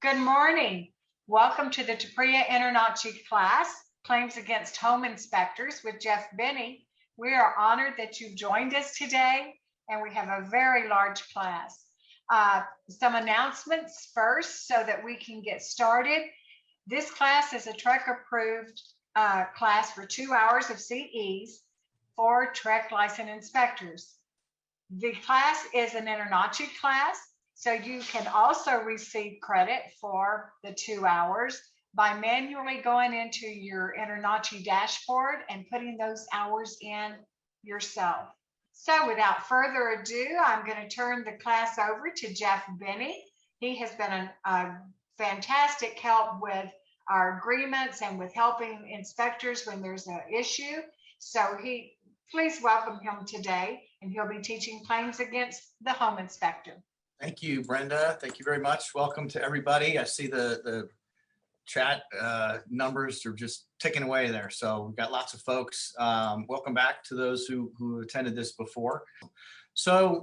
Good morning. Welcome to the InterNACHI class, Claims Against Home Inspectors with Jeff Binney. We are honored that you've joined us today, and we have a very large class. Some announcements first so that we can get started. This class is a TREC approved class for 2 hours of CEs for TREC licensed inspectors. The class is an InterNACHI class, so you can also receive credit for the 2 hours by manually going into your InterNACHI dashboard and putting those hours in yourself. So without further ado, I'm going to turn the class over to Jeff Binney. He has been a fantastic help with our agreements and with helping inspectors when there's an issue. So please welcome him today, and he'll be teaching claims against the home inspector. Thank you, Brenda. Thank you very much. Welcome to everybody. I see the chat numbers are just ticking away there. So we've got lots of folks. Welcome back to those who attended this before. So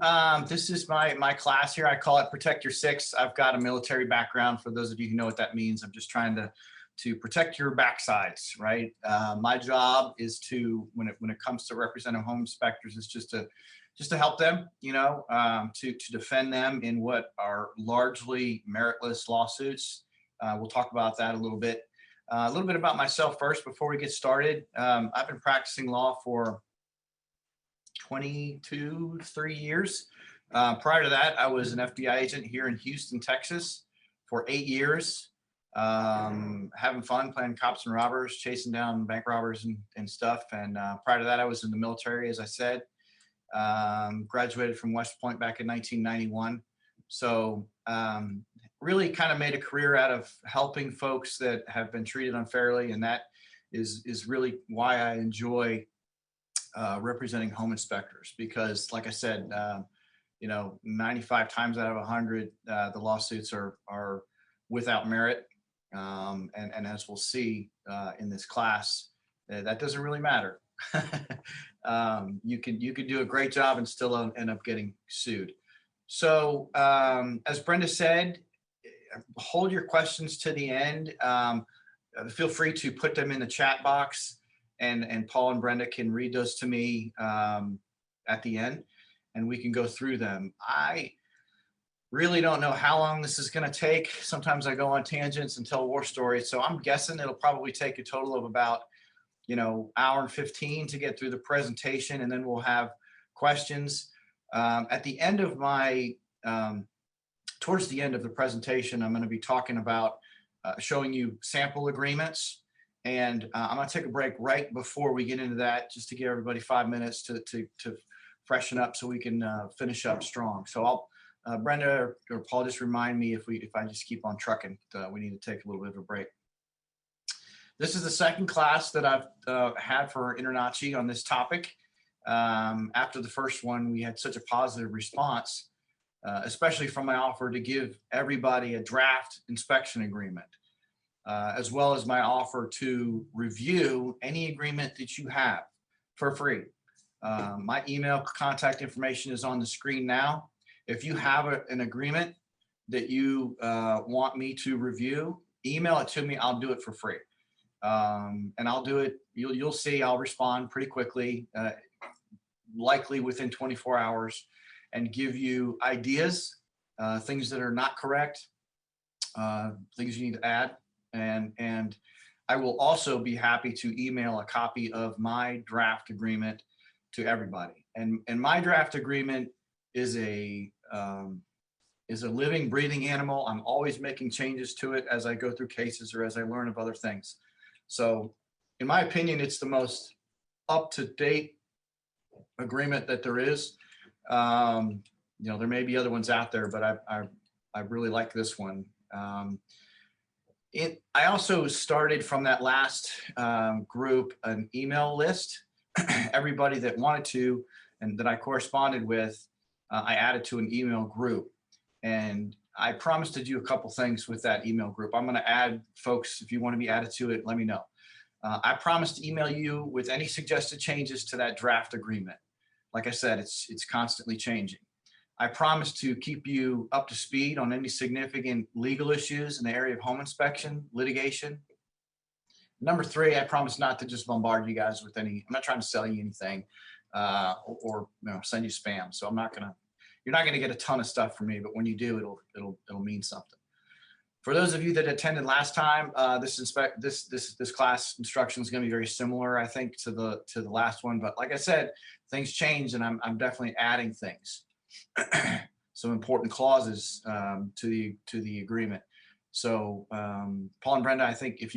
this is my class here. I call it Protect Your Six. I've got a military background. For those of you who know what that means, I'm just trying to protect your backsides, right? My job is to, when it comes to representing home inspectors, is just to help them, to defend them in what are largely meritless lawsuits. We'll talk about that a little bit. A little bit about myself first before we get started. I've been practicing law for 3 years. Prior to that, I was an FBI agent here in Houston, Texas for 8 years. Having fun playing cops and robbers, chasing down bank robbers and stuff. And prior to that, I was in the military, as I said. Graduated from West Point back in 1991. So really kind of made a career out of helping folks that have been treated unfairly. And that is really why I enjoy representing home inspectors, because like I said, 95 times out of 100, the lawsuits are without merit. And as we'll see in this class, that doesn't really matter. You can do a great job and still end up getting sued. So as Brenda said, hold your questions to the end. Feel free to put them in the chat box, and Paul and Brenda can read those to me at the end, and we can go through them. I really don't know how long this is going to take. Sometimes I go on tangents and tell war stories, so I'm guessing it'll probably take a total of about hour and 15 to get through the presentation, and then we'll have questions. At the end of towards the end of the presentation, I'm going to be talking about showing you sample agreements, and I'm going to take a break right before we get into that, just to give everybody 5 minutes to freshen up so we can finish up strong. So Brenda or Paul, just remind me if I just keep on trucking, we need to take a little bit of a break. This is the second class that I've had for InterNACHI on this topic. After the first one, we had such a positive response, especially from my offer to give everybody a draft inspection agreement, as well as my offer to review any agreement that you have for free. My email contact information is on the screen now. If you have an agreement that you want me to review, email it to me. I'll do it for free. And I'll do it, you'll see, I'll respond pretty quickly, likely within 24 hours, and give you ideas, things that are not correct, things you need to add. And I will also be happy to email a copy of my draft agreement to everybody. And my draft agreement is a living, breathing animal. I'm always making changes to it as I go through cases or as I learn of other things. So in my opinion, it's the most up-to-date agreement that there is. There may be other ones out there, but I really like this one. I also started from that last group an email list. Everybody that wanted to and that I corresponded with, I added to an email group. And I promised to do a couple things with that email group. I'm going to add folks. If you want to be added to it, let me know. I promised to email you with any suggested changes to that draft agreement. Like I said, it's constantly changing. I promise to keep you up to speed on any significant legal issues in the area of home inspection, litigation. Number 3, I promise not to just bombard you guys with any, I'm not trying to sell you anything or send you spam. So you're not gonna get a ton of stuff from me, but when you do, it'll mean something. For those of you that attended last time, this class instruction is going to be very similar, I think, to the last one. But like I said, things change, and I'm definitely adding things, some important clauses to the agreement. So Paul and Brenda, I think I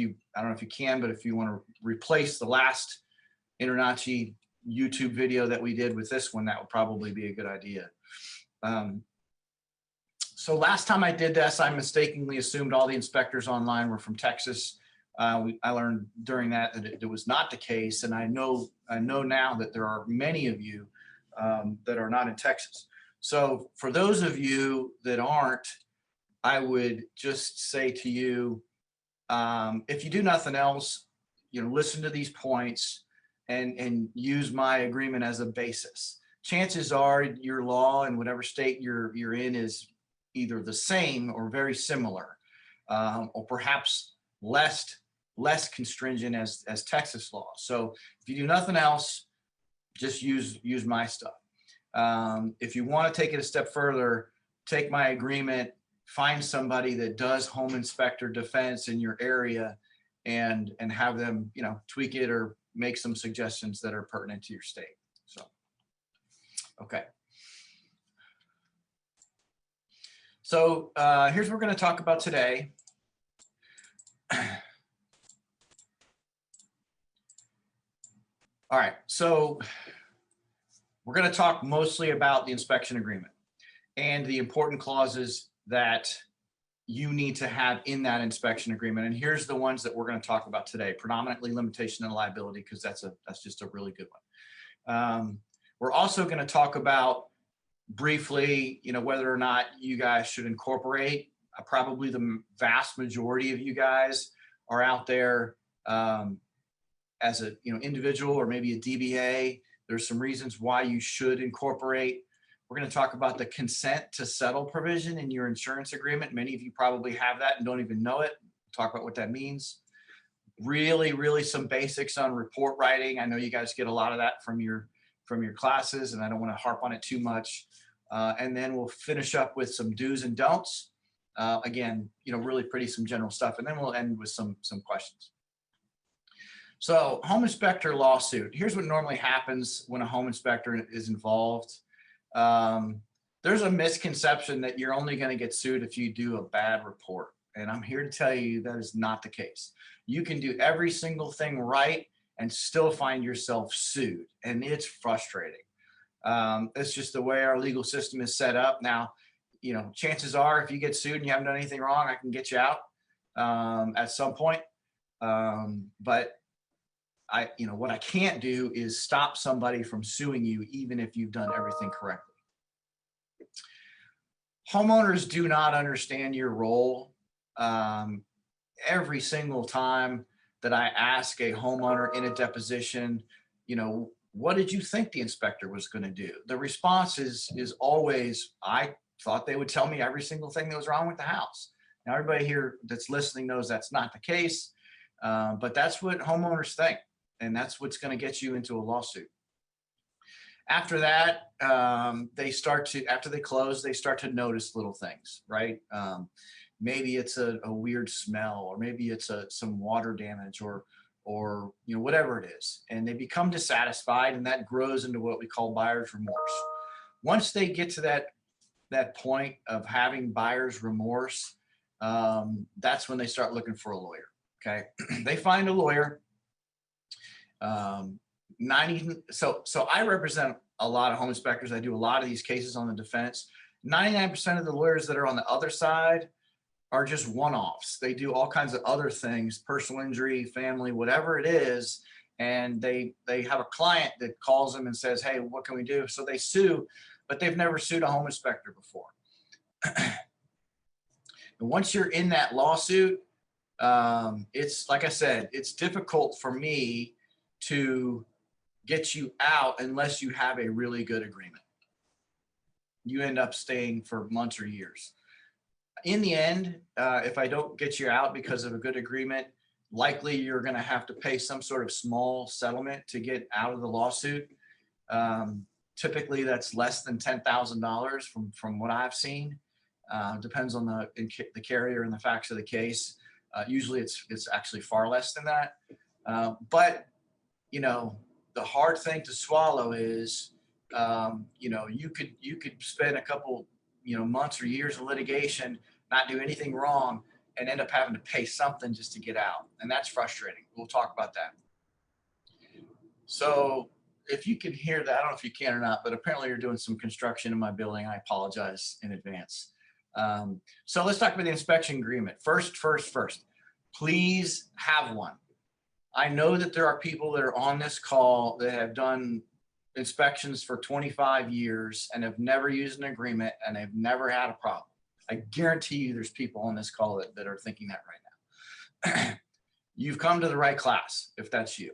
don't know if you can, but if you want to replace the last InterNACHI YouTube video that we did with this one, that would probably be a good idea. So last time I did this, I mistakenly assumed all the inspectors online were from Texas. I learned during that it was not the case, and I know now that there are many of you that are not in Texas. So for those of you that aren't, I would just say to you, if you do nothing else, listen to these points and use my agreement as a basis. Chances are your law in whatever state you're in is either the same or very similar, or perhaps less constringent as Texas law. So if you do nothing else, just use my stuff. If you want to take it a step further, take my agreement, find somebody that does home inspector defense in your area, and have them tweak it or make some suggestions that are pertinent to your state. So, okay. So here's what we're going to talk about today. All right, so we're going to talk mostly about the inspection agreement and the important clauses that you need to have in that inspection agreement. And here's the ones that we're going to talk about today: predominantly limitation and liability, because that's just a really good one. We're also going to talk about briefly, whether or not you guys should incorporate. Probably the vast majority of you guys are out there as a individual or maybe a DBA. There's some reasons why you should incorporate. We're going to talk about the consent to settle provision in your insurance agreement. Many of you probably have that and don't even know it. Talk about what that means. Really some basics on report writing. I know you guys get a lot of that from your classes, and I don't want to harp on it too much. And then we'll finish up with some do's and don'ts. Again, really some general stuff, and then we'll end with some questions. So, home inspector lawsuit. Here's what normally happens when a home inspector is involved. There's a misconception that you're only going to get sued if you do a bad report, and I'm here to tell you that is not the case. You can do every single thing right and still find yourself sued, and it's frustrating. It's just the way our legal system is set up. Now, chances are if you get sued and you haven't done anything wrong, I can get you out at some point. But what I can't do is stop somebody from suing you, even if you've done everything correctly. Homeowners do not understand your role. Every single time that I ask a homeowner in a deposition, what did you think the inspector was going to do? The response is always, I thought they would tell me every single thing that was wrong with the house. Now, everybody here that's listening knows that's not the case, but that's what homeowners think, and that's what's going to get you into a lawsuit. After that, after they close, they start to notice little things, right? Maybe it's a weird smell, or maybe it's some water damage, or whatever it is, and they become dissatisfied, and that grows into what we call buyer's remorse. Once they get to that point of having buyer's remorse, that's when they start looking for a lawyer. Okay, they find a lawyer. So I represent a lot of home inspectors. I do a lot of these cases on the defense. 99% of the lawyers that are on the other side are just one-offs. They do all kinds of other things, personal injury, family, whatever it is, and they have a client that calls them and says, hey, what can we do? So they sue, but they've never sued a home inspector before. And once you're in that lawsuit, it's like I said, it's difficult for me to get you out unless you have a really good agreement. you end up staying for months or years. In the end, if I don't get you out because of a good agreement, likely you're going to have to pay some sort of small settlement to get out of the lawsuit. Typically, that's less than $10,000 from what I've seen. Depends on the carrier and the facts of the case. Usually, it's actually far less than that. But you know, the hard thing to swallow is, you know, you could spend a couple, you know, months or years of litigation, not do anything wrong, and end up having to pay something just to get out. And that's frustrating. We'll talk about that. So if you can hear that, I don't know if you can or not, but apparently you're doing some construction in my building. I apologize in advance. So let's talk about the inspection agreement. First, please have one. I know that there are people that are on this call that have done inspections for 25 years and have never used an agreement and have never had a problem. I guarantee you there's people on this call that are thinking that right now. You've come to the right class if that's you.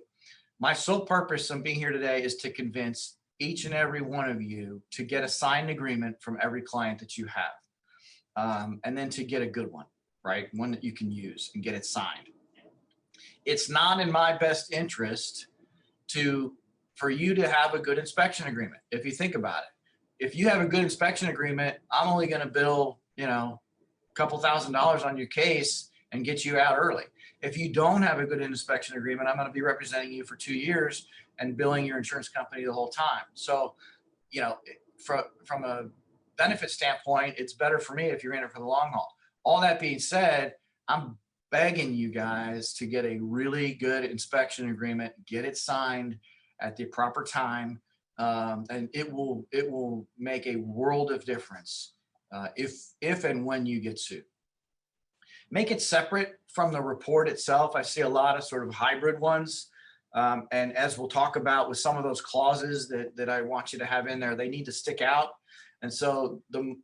My sole purpose of being here today is to convince each and every one of you to get a signed agreement from every client that you have, and then to get a good one, right? One that you can use and get it signed. It's not in my best interest for you to have a good inspection agreement. If you think about it, if you have a good inspection agreement, I'm only going to bill, you know, a couple $1,000s on your case and get you out early. If you don't have a good inspection agreement, I'm going to be representing you for 2 years and billing your insurance company the whole time. So, you know, from a benefit standpoint, it's better for me if you're in it for the long haul. All that being said, I'm begging you guys to get a really good inspection agreement, get it signed at the proper time, and it will make a world of difference if and when you get sued. Make it separate from the report itself. I see a lot of sort of hybrid ones, and as we'll talk about with some of those clauses that I want you to have in there, they need to stick out. And so the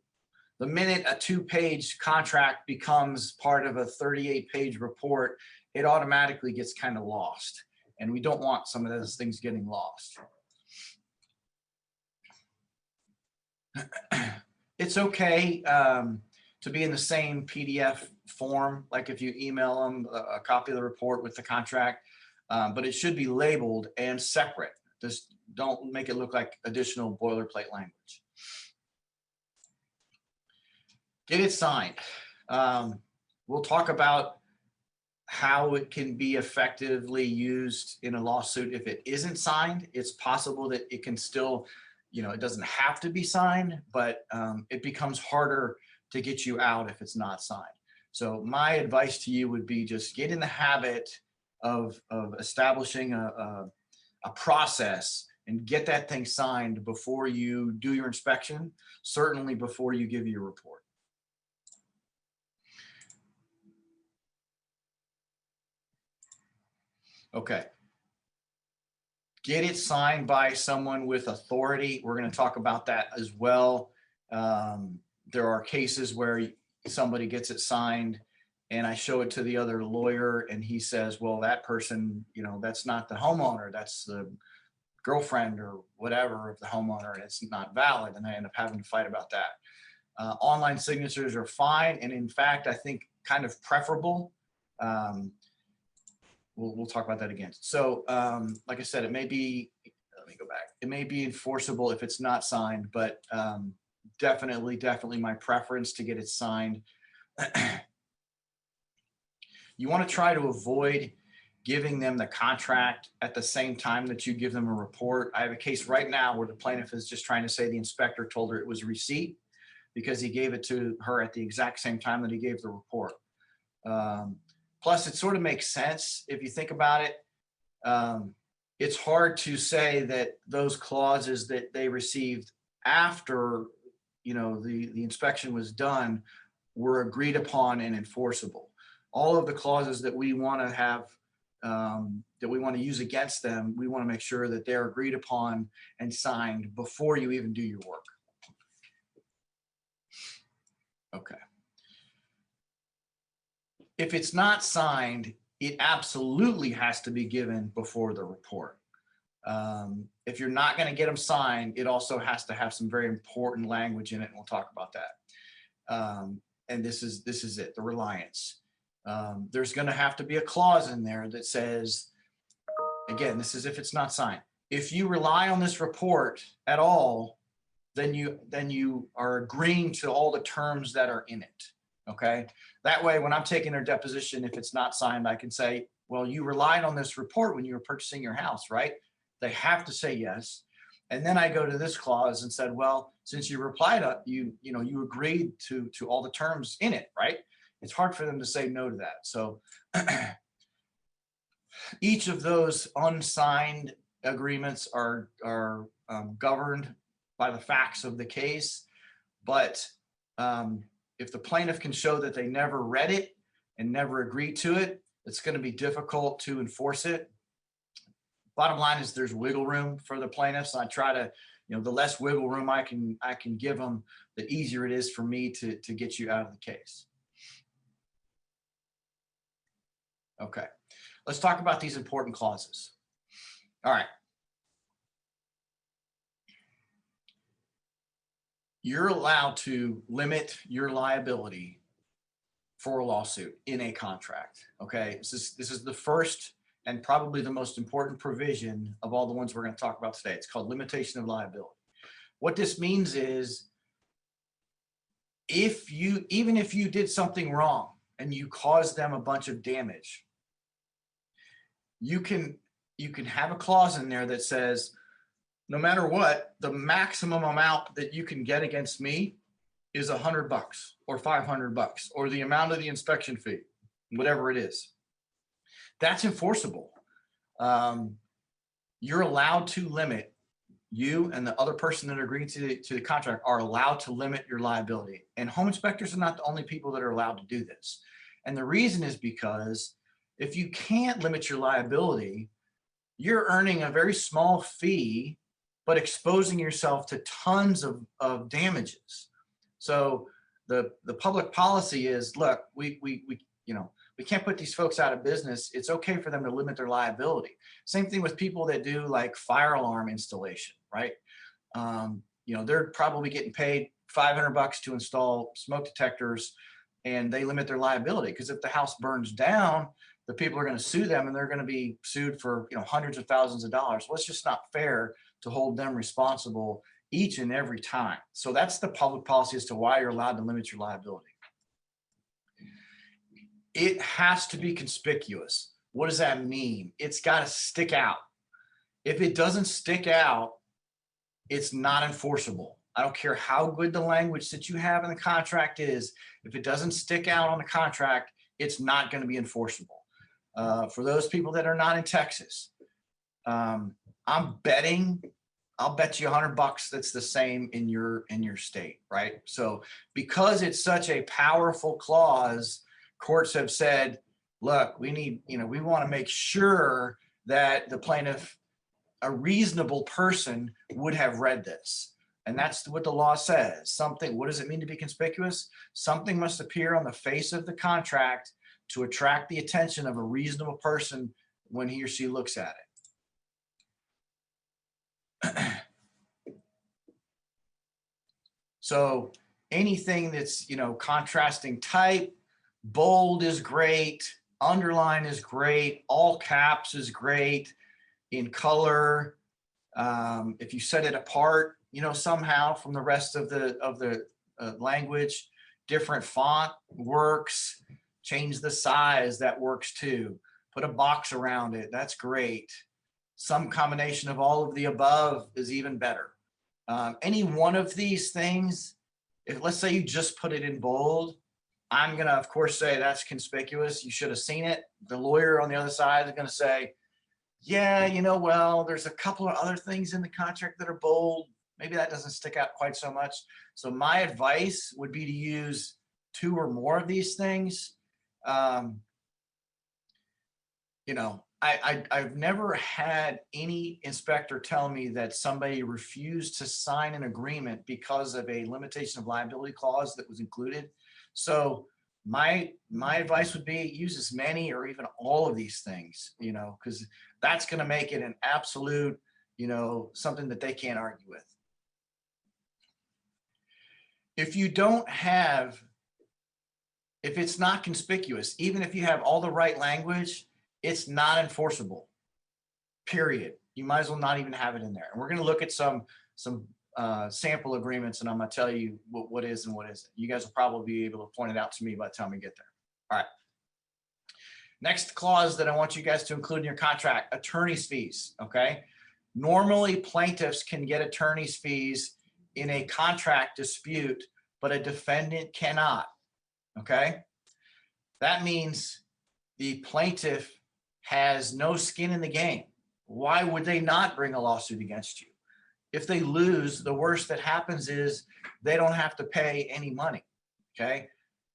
minute a 2-page contract becomes part of a 38-page report, it automatically gets kind of lost. And we don't want some of those things getting lost. It's okay to be in the same PDF form, like if you email them a copy of the report with the contract, but it should be labeled and separate. Just don't make it look like additional boilerplate language. Get it signed. We'll talk about how it can be effectively used in a lawsuit. If it isn't signed, it's possible that it can still, you know, it doesn't have to be signed, but it becomes harder to get you out if it's not signed. So my advice to you would be just get in the habit of establishing a process and get that thing signed before you do your inspection, certainly before you give your report. Okay. Get it signed by someone with authority. We're going to talk about that as well. There are cases where somebody gets it signed and I show it to the other lawyer and he says, well, that person, you know, that's not the homeowner, that's the girlfriend or whatever of the homeowner, and it's not valid. And I end up having to fight about that. Online signatures are fine. And in fact, I think kind of preferable. We'll talk about that again. So like I said, it may be, let me go back. It may be enforceable if it's not signed, but definitely my preference to get it signed. You want to try to avoid giving them the contract at the same time that you give them a report. I have a case right now where the plaintiff is just trying to say the inspector told her it was a receipt because he gave it to her at the exact same time that he gave the report. Plus, it sort of makes sense if you think about it. It's hard to say that those clauses that they received after, you know, the inspection was done were agreed upon and enforceable. All of the clauses that we want to have, that we want to use against them, we want to make sure that they're agreed upon and signed before you even do your work. Okay. If it's not signed, it absolutely has to be given before the report. If you're not going to get them signed, it also has to have some very important language in it, and we'll talk about that. And this is it, the reliance. There's going to have to be a clause in there that says, again, this is if it's not signed. If you rely on this report at all, then you are agreeing to all the terms that are in it. Okay. That way, when I'm taking their deposition, if it's not signed, I can say, well, you relied on this report when you were purchasing your house, right? They have to say yes. And then I go to this clause and said, well, since you replied, you agreed to all the terms in it, right? It's hard for them to say no to that. So each of those unsigned agreements are governed by the facts of the case. But if the plaintiff can show that they never read it and never agreed to it, it's going to be difficult to enforce it. Bottom line is there's wiggle room for the plaintiffs. I try to, the less wiggle room I can give them, the easier it is for me to get you out of the case. Okay, let's talk about these important clauses. All right. You're allowed to limit your liability for a lawsuit in a contract. Okay, this is the first and probably the most important provision of all the ones we're going to talk about today. It's called limitation of liability. What this means is even if you did something wrong and you caused them a bunch of damage, you can have a clause in there that says, no matter what, the maximum amount that you can get against me is $100 or $500 or the amount of the inspection fee, whatever it is. That's enforceable. You're allowed to limit, you and the other person that agreed to the contract are allowed to limit your liability. And home inspectors are not the only people that are allowed to do this. And the reason is because if you can't limit your liability, you're earning a very small fee, but exposing yourself to tons of damages. So the public policy is, look, we can't put these folks out of business. It's okay for them to limit their liability. Same thing with people that do like fire alarm installation, right? They're probably getting paid $500 to install smoke detectors, and they limit their liability because if the house burns down, the people are going to sue them and they're going to be sued for hundreds of thousands of dollars. Well, it's just not fair to hold them responsible each and every time. So that's the public policy as to why you're allowed to limit your liability. It has to be conspicuous. What does that mean? It's got to stick out. If it doesn't stick out, it's not enforceable. I don't care how good the language that you have in the contract is. If it doesn't stick out on the contract, it's not going to be enforceable. For those people that are not in Texas, I'll bet you $100 that's the same in your state, right? So because it's such a powerful clause, courts have said, look, we want to make sure that the plaintiff, a reasonable person, would have read this. And that's what the law says. What does it mean to be conspicuous? Something must appear on the face of the contract to attract the attention of a reasonable person when he or she looks at it. So anything that's, contrasting type, bold is great, underline is great, all caps is great, in color, if you set it apart, somehow from the rest of the language, different font works, change the size, that works too. Put a box around it, that's great. Some combination of all of the above is even better. Any one of these things, if let's say you just put it in bold, I'm gonna of course say that's conspicuous, you should have seen it. The lawyer on the other side is gonna say, yeah, well, there's a couple of other things in the contract that are bold. Maybe that doesn't stick out quite so much. So my advice would be to use 2 or more of these things. I've never had any inspector tell me that somebody refused to sign an agreement because of a limitation of liability clause that was included. So my advice would be use as many or even all of these things, because that's going to make it an absolute something that they can't argue with. If you don't have, if it's not conspicuous, even if you have all the right language, it's not enforceable, period. You might as well not even have it in there. And we're going to look at some sample agreements, and I'm going to tell you what is and what isn't. You guys will probably be able to point it out to me by the time we get there. All right. Next clause that I want you guys to include in your contract, attorney's fees, okay? Normally, plaintiffs can get attorney's fees in a contract dispute, but a defendant cannot, okay? That means the plaintiff has no skin in the game. Why would they not bring a lawsuit against you? If they lose, the worst that happens is they don't have to pay any money, okay?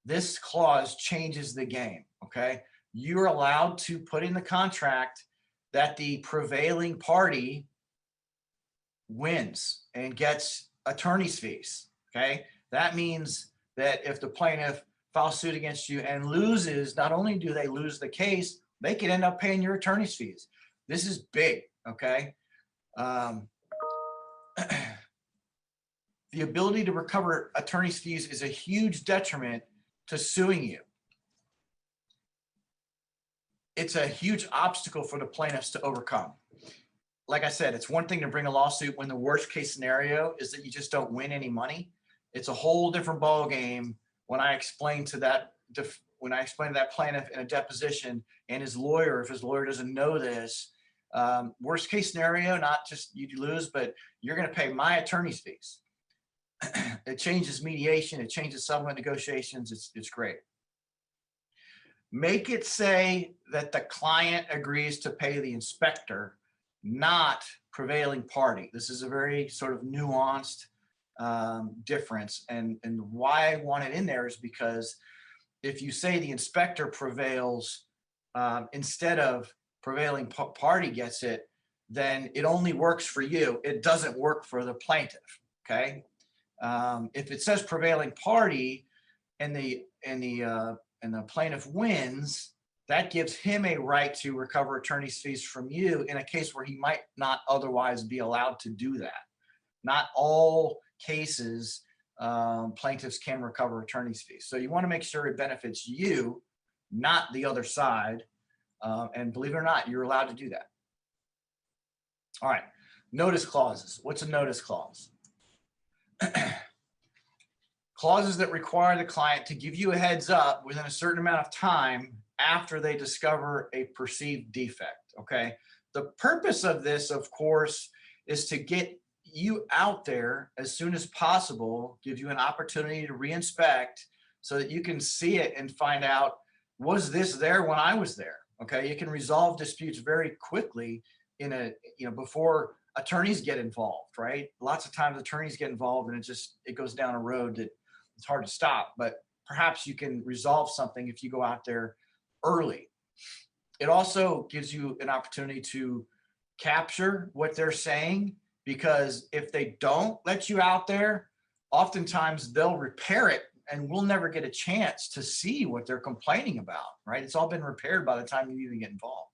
This clause changes the game, okay? You're allowed to put in the contract that the prevailing party wins and gets attorney's fees, okay? That means that if the plaintiff files suit against you and loses, not only do they lose the case, they could end up paying your attorney's fees. This is big, okay? The ability to recover attorney's fees is a huge detriment to suing you. It's a huge obstacle for the plaintiffs to overcome. Like I said, it's one thing to bring a lawsuit when the worst case scenario is that you just don't win any money. It's a whole different ball game when I explain to that plaintiff in a deposition and his lawyer, if his lawyer doesn't know this, worst case scenario, not just you lose, but you're going to pay my attorney's fees. It changes mediation. It changes settlement negotiations. It's great. Make it say that the client agrees to pay the inspector, not prevailing party. This is a very sort of nuanced difference. And why I want it in there is because if you say the inspector prevails instead of prevailing party gets it, then it only works for you. It doesn't work for the plaintiff, okay? If it says prevailing party and the plaintiff wins, that gives him a right to recover attorney's fees from you in a case where he might not otherwise be allowed to do that. Not all cases plaintiffs can recover attorney's fees. So you want to make sure it benefits you, not the other side. And believe it or not, you're allowed to do that. All right, notice clauses. What's a notice clause? Clauses that require the client to give you a heads up within a certain amount of time after they discover a perceived defect, okay? The purpose of this, of course, is to get you out there as soon as possible, give you an opportunity to re-inspect so that you can see it and find out, was this there when I was there? Okay, you can resolve disputes very quickly before attorneys get involved, right? Lots of times attorneys get involved and it goes down a road that it's hard to stop, but perhaps you can resolve something if you go out there early. It also gives you an opportunity to capture what they're saying, because if they don't let you out there, oftentimes they'll repair it and we'll never get a chance to see what they're complaining about, right? It's all been repaired by the time you even get involved.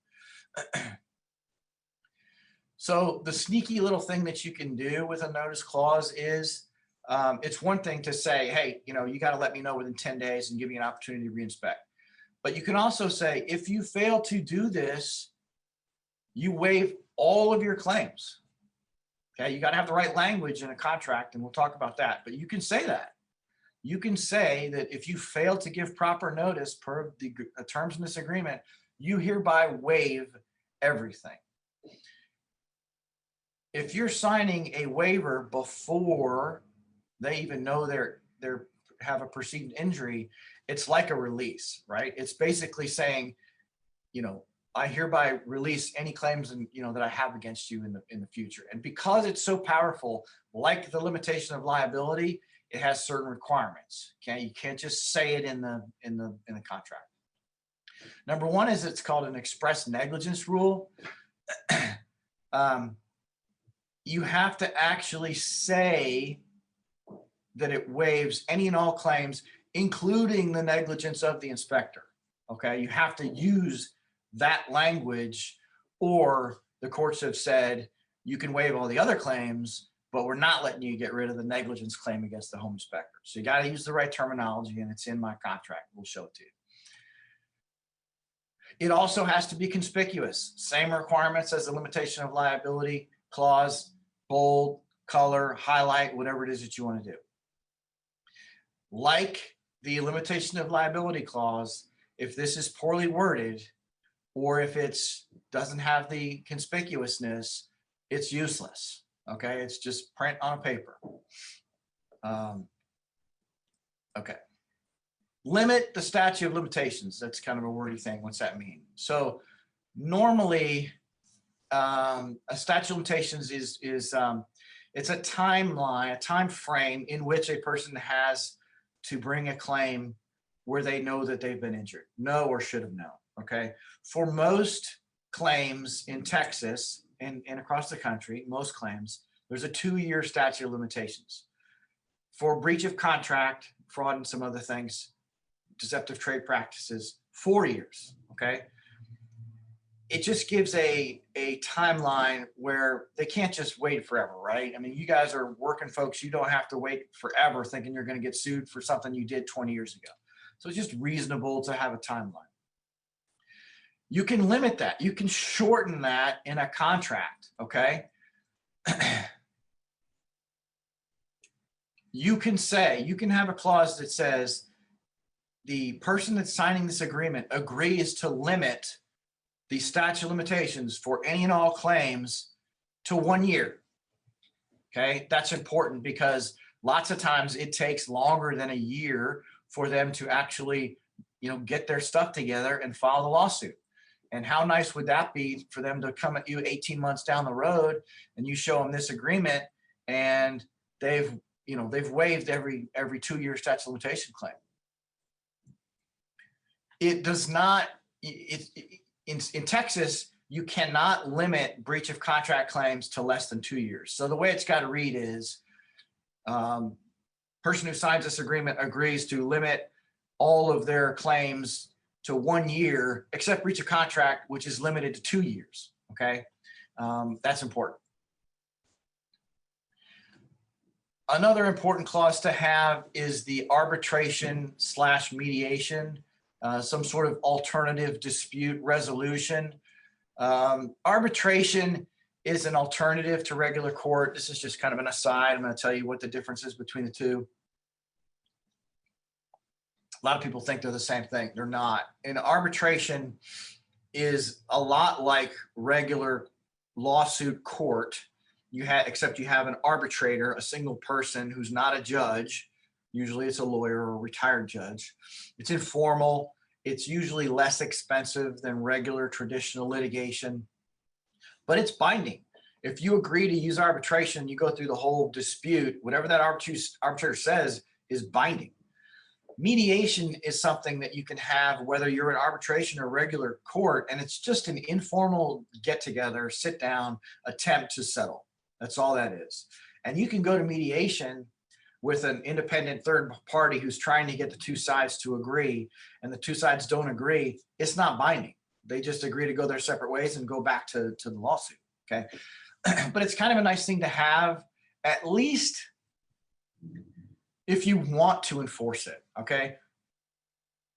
So the sneaky little thing that you can do with a notice clause is, it's one thing to say, hey, you got to let me know within 10 days and give me an opportunity to reinspect. But you can also say, if you fail to do this, you waive all of your claims. Okay, you got to have the right language in a contract, and we'll talk about that. But you can say that. You can say that if you fail to give proper notice per the terms in this agreement, you hereby waive everything. If you're signing a waiver before they even know they have a perceived injury, it's like a release, right? It's basically saying, I hereby release any claims that I have against you in the future. And because it's so powerful, like the limitation of liability, it has certain requirements. Okay, you can't just say it in the contract. Number one is it's called an express negligence rule. You have to actually say that it waives any and all claims, including the negligence of the inspector. Okay, you have to use that language, or the courts have said you can waive all the other claims, but we're not letting you get rid of the negligence claim against the home inspector. So you got to use the right terminology, and it's in my contract. We'll show it to you. It also has to be conspicuous. Same requirements as the limitation of liability clause, bold, color, highlight, whatever it is that you want to do. Like the limitation of liability clause, if this is poorly worded, or if it's doesn't have the conspicuousness, it's useless. Okay, it's just print on a paper. Okay. Limit the statute of limitations. That's kind of a wordy thing. What's that mean? So normally, a statute of limitations is it's a timeline, a time frame in which a person has to bring a claim where they know that they've been injured, know or should have known. Okay. For most claims in Texas and across the country, most claims, there's a 2-year statute of limitations. For breach of contract, fraud, and some other things, deceptive trade practices, 4 years. Okay. It just gives a timeline where they can't just wait forever, right? I mean, you guys are working folks. You don't have to wait forever thinking you're going to get sued for something you did 20 years ago. So it's just reasonable to have a timeline. You can limit that. You can shorten that in a contract, okay? You can say, you can have a clause that says the person that's signing this agreement agrees to limit the statute of limitations for any and all claims to 1 year. Okay, that's important because lots of times it takes longer than a year for them to actually, get their stuff together and file the lawsuit. And how nice would that be for them to come at you 18 months down the road and you show them this agreement and they've waived every 2-year statute of limitation claim. It does not, in Texas, you cannot limit breach of contract claims to less than 2 years. So the way it's got to read is, person who signs this agreement agrees to limit all of their claims to 1 year, except breach of contract, which is limited to 2 years. Okay, that's important. Another important clause to have is the arbitration/mediation, some sort of alternative dispute resolution. Arbitration is an alternative to regular court. This is just kind of an aside. I'm going to tell you what the difference is between the two. A lot of people think they're the same thing. They're not. And arbitration is a lot like regular lawsuit court. Except you have an arbitrator, a single person who's not a judge. Usually it's a lawyer or a retired judge. It's informal. It's usually less expensive than regular traditional litigation, but it's binding. If you agree to use arbitration, you go through the whole dispute, whatever that arbitrator says is binding. Mediation is something that you can have whether you're in arbitration or regular court, and it's just an informal get-together, sit down, attempt to settle. That's all that is. And you can go to mediation with an independent third party who's trying to get the two sides to agree, and the two sides don't agree. It's not binding. They just agree to go their separate ways and go back to the lawsuit. Okay. But it's kind of a nice thing to have, at least if you want to enforce it. Okay.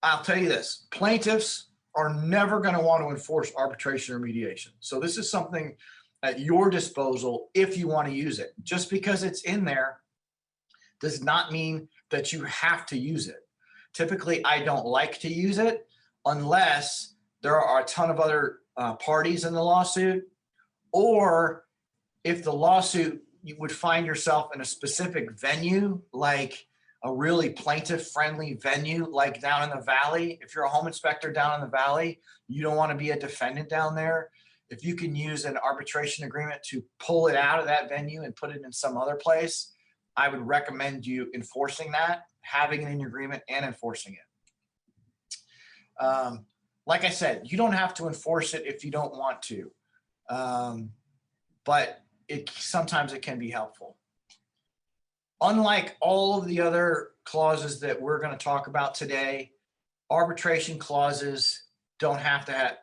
I'll tell you this, plaintiffs are never going to want to enforce arbitration or mediation. So this is something at your disposal if you want to use it. Just because it's in there does not mean that you have to use it. Typically, I don't like to use it unless there are a ton of other parties in the lawsuit, or if the lawsuit, you would find yourself in a specific venue, like a really plaintiff-friendly venue, like down in the valley. If you're a home inspector down in the valley, you don't want to be a defendant down there. If you can use an arbitration agreement to pull it out of that venue and put it in some other place, I would recommend you enforcing that, having it in your agreement and enforcing it. Like I said, you don't have to enforce it if you don't want to, but sometimes it can be helpful. Unlike all of the other clauses that we're going to talk about today, arbitration clauses don't have to have,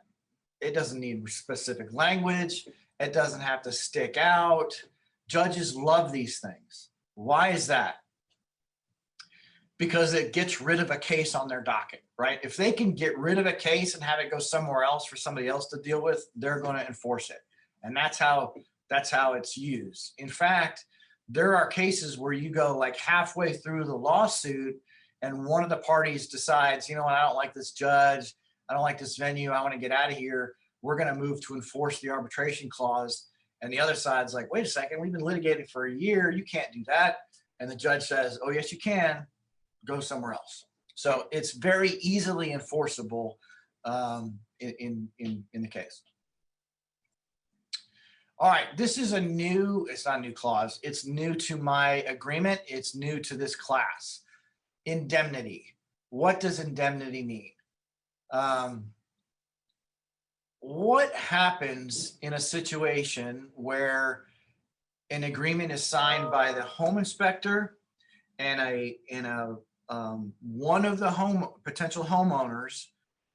it doesn't need specific language. It doesn't have to stick out. Judges love these things. Why is that? Because it gets rid of a case on their docket, right? If they can get rid of a case and have it go somewhere else for somebody else to deal with, they're going to enforce it. And that's how it's used. In fact, there are cases where you go like halfway through the lawsuit and one of the parties decides, you know what, I don't like this judge. I don't like this venue. I want to get out of here. We're going to move to enforce the arbitration clause. And the other side's like, wait a second, we've been litigating for a year. You can't do that. And the judge says, oh, yes, you can. Go somewhere else. So it's very easily enforceable in the case. All right, this is it's not a new clause. It's new to my agreement. It's new to this class. Indemnity. What does indemnity mean? What happens in a situation where an agreement is signed by the home inspector and one of the potential homeowners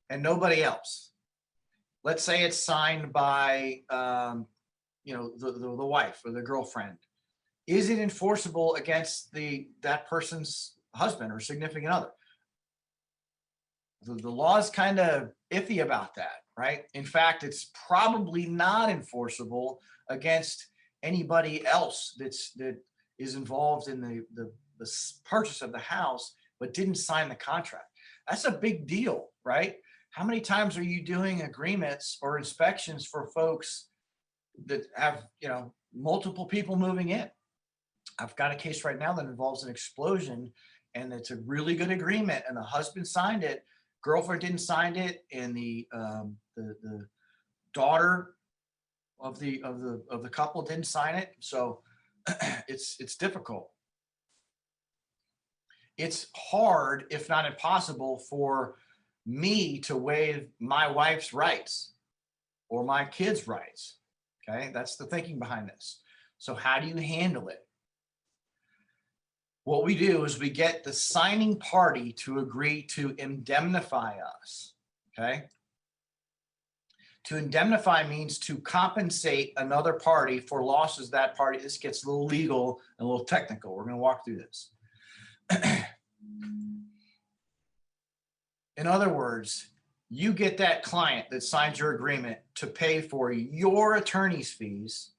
and nobody else? Let's say it's signed by the wife or the girlfriend. Is it enforceable against that person's husband or significant other? The law is kind of iffy about that, right? In fact, it's probably not enforceable against anybody else that is involved in the purchase of the house but didn't sign the contract. That's a big deal, right? How many times are you doing agreements or inspections for folks that have, multiple people moving in? I've got a case right now that involves an explosion, and it's a really good agreement, and the husband signed it, girlfriend didn't sign it, and the daughter of the couple didn't sign it. So it's difficult. It's hard, if not impossible, for me to waive my wife's rights or my kids' rights. Okay, that's the thinking behind this. So how do you handle it? What we do is we get the signing party to agree to indemnify us. Okay. To indemnify means to compensate another party for losses that party. This gets a little legal and a little technical. We're going to walk through this. In other words, you get that client that signs your agreement to pay for your attorney's fees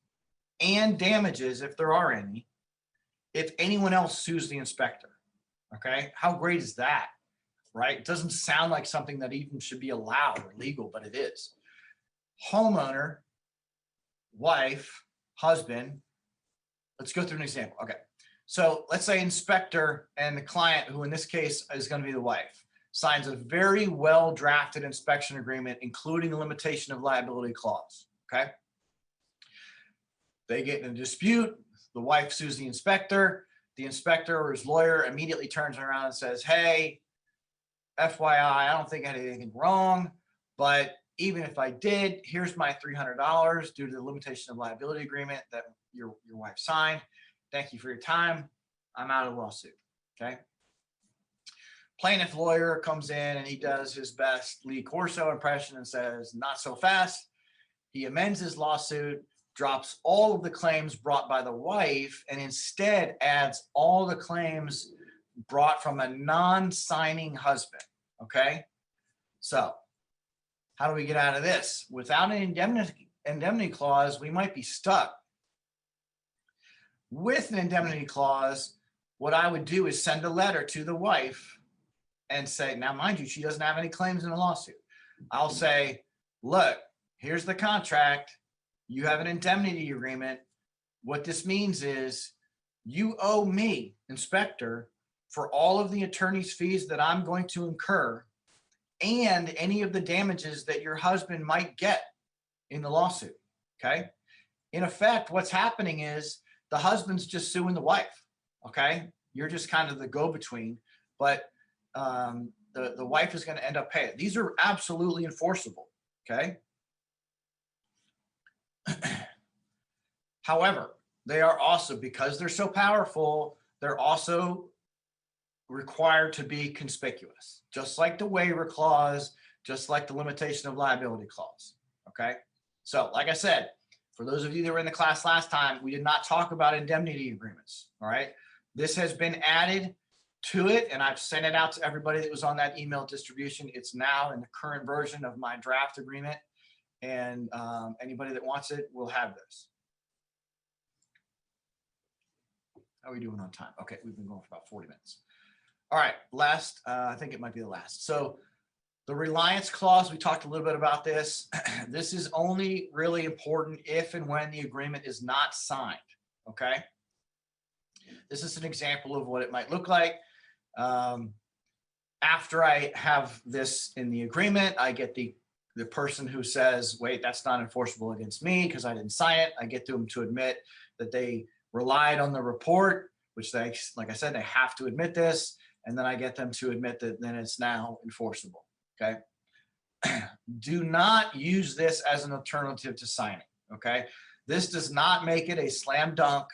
and damages, if there are any, if anyone else sues the inspector. Okay, how great is that, right? It doesn't sound like something that even should be allowed or legal, but it is. Homeowner, wife, husband. Let's go through an example. Okay, so let's say inspector and the client, who in this case is going to be the wife, signs a very well drafted inspection agreement, including a limitation of liability clause. Okay, they get in a dispute. The wife sues the inspector. The inspector or his lawyer immediately turns around and says, hey, FYI, I don't think I did anything wrong, but even if I did, here's my $300 due to the limitation of liability agreement that your wife signed. Thank you for your time. I'm out of the lawsuit. Okay. Plaintiff lawyer comes in and he does his best Lee Corso impression and says, not so fast. He amends his lawsuit, drops all of the claims brought by the wife, and instead adds all the claims brought from a non-signing husband. Okay. So how do we get out of this? Without an indemnity clause, we might be stuck. With an indemnity clause, what I would do is send a letter to the wife and say, now mind you, she doesn't have any claims in the lawsuit. I'll say, look, here's the contract. You have an indemnity agreement. What this means is you owe me, inspector, for all of the attorney's fees that I'm going to incur and any of the damages that your husband might get in the lawsuit. Okay. In effect, what's happening is the husband's just suing the wife. Okay. You're just kind of the go-between, but the wife is going to end up paying. These are absolutely enforceable. Okay. However, they are also, because they're so powerful, they're also required to be conspicuous, just like the waiver clause, just like the limitation of liability clause. Okay. So like I said, for those of you that were in the class last time, we did not talk about indemnity agreements. All right. This has been added to it, and I've sent it out to everybody that was on that email distribution. It's now in the current version of my draft agreement, and anybody that wants it will have this. How are we doing on time? Okay, we've been going for about 40 minutes. All right, last, I think it might be the last. So the reliance clause, we talked a little bit about this. This is only really important if and when the agreement is not signed, okay? This is an example of what it might look like. After I have this in the agreement, I get the person who says, wait, that's not enforceable against me because I didn't sign it. I get them to admit that they relied on the report, which they, like I said, they have to admit this. And then I get them to admit that then it's now enforceable. Okay. Do not use this as an alternative to signing. Okay. This does not make it a slam dunk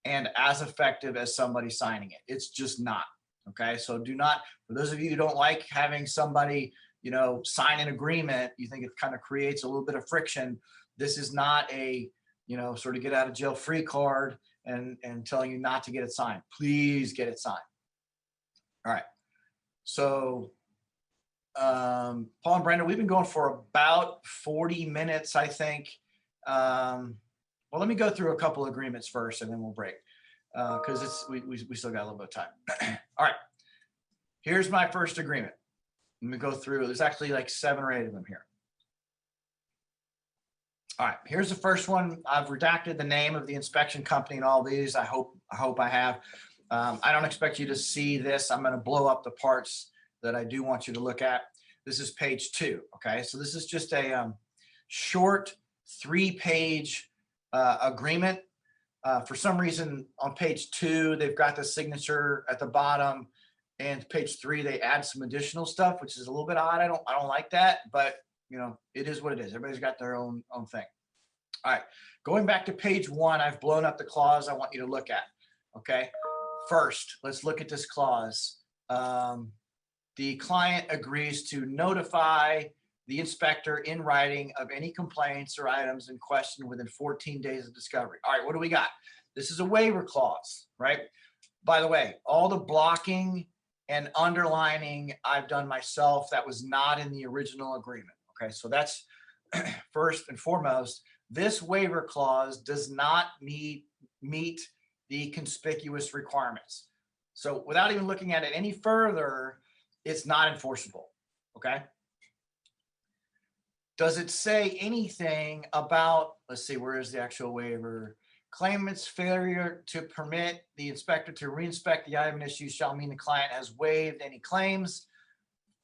and as effective as somebody signing it. It's just not. Okay. So do not, for those of you who don't like having somebody, you know, sign an agreement, you think it kind of creates a little bit of friction. This is not a, you know, sort of get out of jail free card and telling you not to get it signed. Please get it signed. All right. So Paul and Brenda, we've been going for about 40 minutes, I think. Well, let me go through a couple agreements first and then we'll break because it's we still got a little bit of time. All right, here's my first agreement. Let me go through. There's actually like 7 or 8 of them here. All right, here's the first one. I've redacted the name of the inspection company and all these. I hope I have. I don't expect you to see this. I'm going to blow up the parts that I do want you to look at. This is page 2. Okay, so this is just a short 3-page agreement. For some reason on page 2, they've got the signature at the bottom, and page 3, they add some additional stuff, which is a little bit odd. I don't like that, but you know, it is what it is. Everybody's got their own thing. All right, going back to page 1, I've blown up the clause I want you to look at. Okay, first, let's look at this clause. The client agrees to notify the inspector in writing of any complaints or items in question within 14 days of discovery. All right, what do we got? This is a waiver clause, right? By the way, all the blocking and underlining I've done myself. That was not in the original agreement. Okay, so that's first and foremost. This waiver clause does not meet the conspicuous requirements. So without even looking at it any further, it's not enforceable. Okay. Does it say anything about, let's see, where is the actual waiver? Claimant's failure to permit the inspector to reinspect the item issue shall mean the client has waived any claims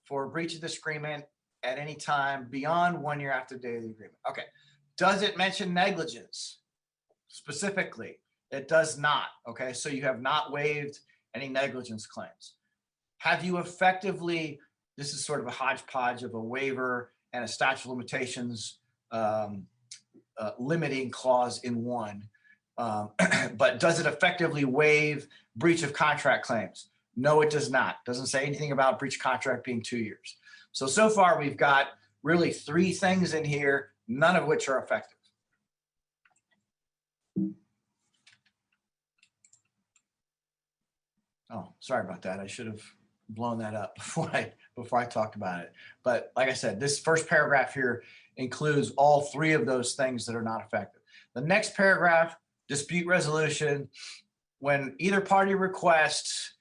for breach of this agreement at any time beyond 1 year after the date of the agreement. Okay. Does it mention negligence specifically? It does not. Okay. So you have not waived any negligence claims. Have you effectively, this is sort of a hodgepodge of a waiver and a statute of limitations limiting clause in one. But does it effectively waive breach of contract claims? No, it does not. Doesn't say anything about breach of contract being 2 years. So far we've got really 3 things in here, none of which are effective. Oh, sorry about that. I should have blown that up before I talked about it. But like I said, this first paragraph here includes all 3 of those things that are not effective. The next paragraph, dispute resolution, when either party requests,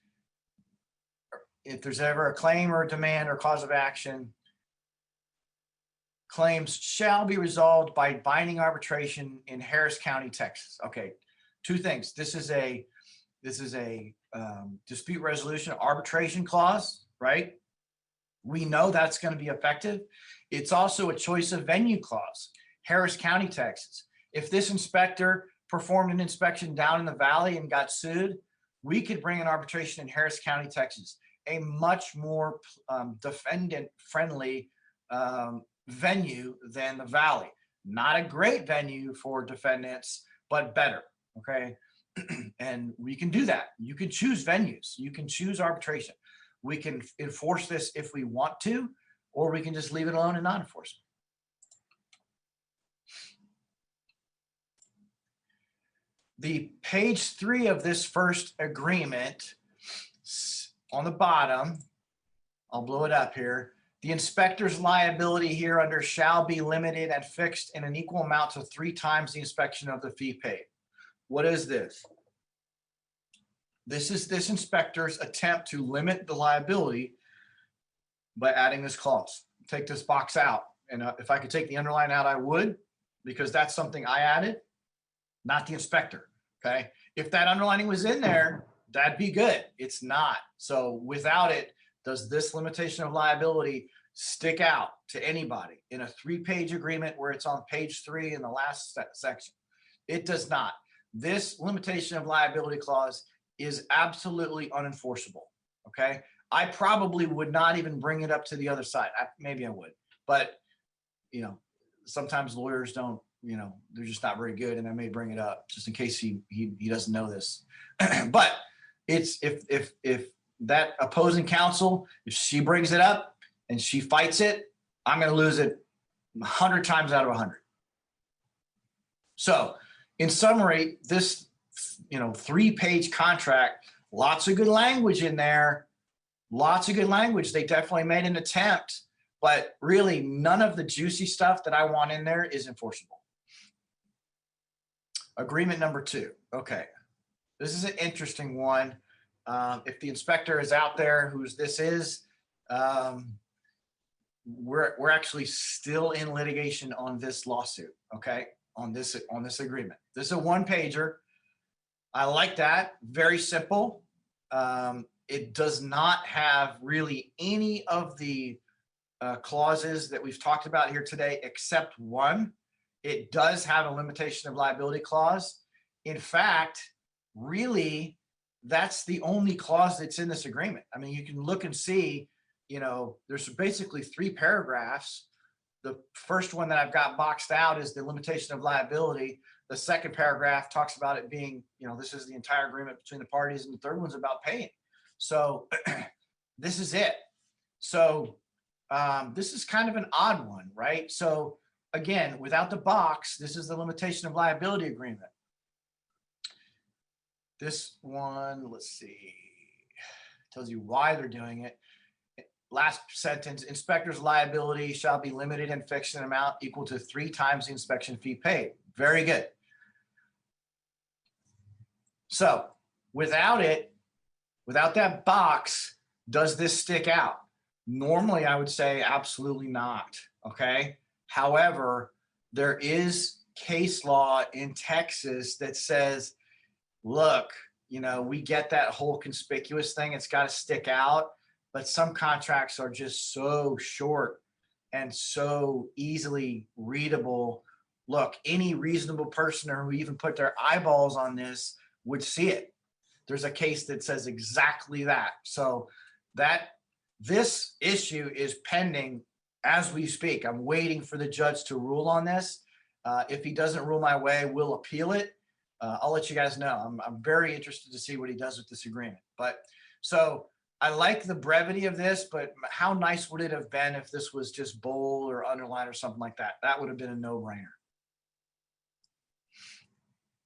if there's ever a claim or a demand or cause of action, claims shall be resolved by binding arbitration in Harris County, Texas. Okay, 2 things. This is a dispute resolution arbitration clause, right? We know that's going to be effective. It's also a choice of venue clause, Harris County, Texas. If this inspector performed an inspection down in the valley and got sued, we could bring an arbitration in Harris County, Texas, a much more defendant-friendly venue than the valley. Not a great venue for defendants, but better, okay? And we can do that. You can choose venues. You can choose arbitration. We can enforce this if we want to, or we can just leave it alone and not enforce it. the page 3 of this first agreement on the bottom, I'll blow it up here. The inspector's liability here under shall be limited and fixed in an equal amount to 3 times the inspection of the fee paid. What is this? This is this inspector's attempt to limit the liability by adding this clause. Take this box out. And if I could take the underline out, I would, because that's something I added, not the inspector. Okay. If that underlining was in there, that'd be good. It's not. So without it, does this limitation of liability stick out to anybody in a 3-page agreement where it's on page 3 in the last section? It does not. This limitation of liability clause is absolutely unenforceable. Okay. I probably would not even bring it up to the other side. Maybe I would, but you know, sometimes lawyers don't, you know, they're just not very good, and I may bring it up just in case he doesn't know this. But it's if that opposing counsel, if she brings it up and she fights it, I'm going to lose it 100 times out of 100. So in summary, this, you know, 3-page contract, lots of good language in there, lots of good language. They definitely made an attempt, but really none of the juicy stuff that I want in there is enforceable. Agreement number 2. Okay. This is an interesting one. If the inspector is out there, whose this is, we're actually still in litigation on this lawsuit. Okay. On this agreement. This is a 1-pager. I like that. Very simple. It does not have really any of the clauses that we've talked about here today, except one. It does have a limitation of liability clause. In fact, really, that's the only clause that's in this agreement. I mean, you can look and see, you know, there's basically 3 paragraphs. The first one that I've got boxed out is the limitation of liability. The second paragraph talks about it being, you know, this is the entire agreement between the parties, and the third one's about paying. So this is it. So this is kind of an odd one, right? So again, without the box, this is the limitation of liability agreement. This one, let's see, tells you why they're doing it. Last sentence, inspector's liability shall be limited and fixed in an amount equal to 3 times the inspection fee paid. Very good. So without it, without that box, does this stick out? Normally, I would say absolutely not. Okay. However, there is case law in Texas that says, look, you know, we get that whole conspicuous thing. It's got to stick out, but some contracts are just so short and so easily readable. Look, any reasonable person who even put their eyeballs on this would see it. There's a case that says exactly that. So this issue is pending as we speak. I'm waiting for the judge to rule on this. If he doesn't rule my way, we'll appeal it. I'll let you guys know. I'm very interested to see what he does with this agreement. But so I like the brevity of this, but how nice would it have been if this was just bold or underlined or something like that? That would have been a no-brainer.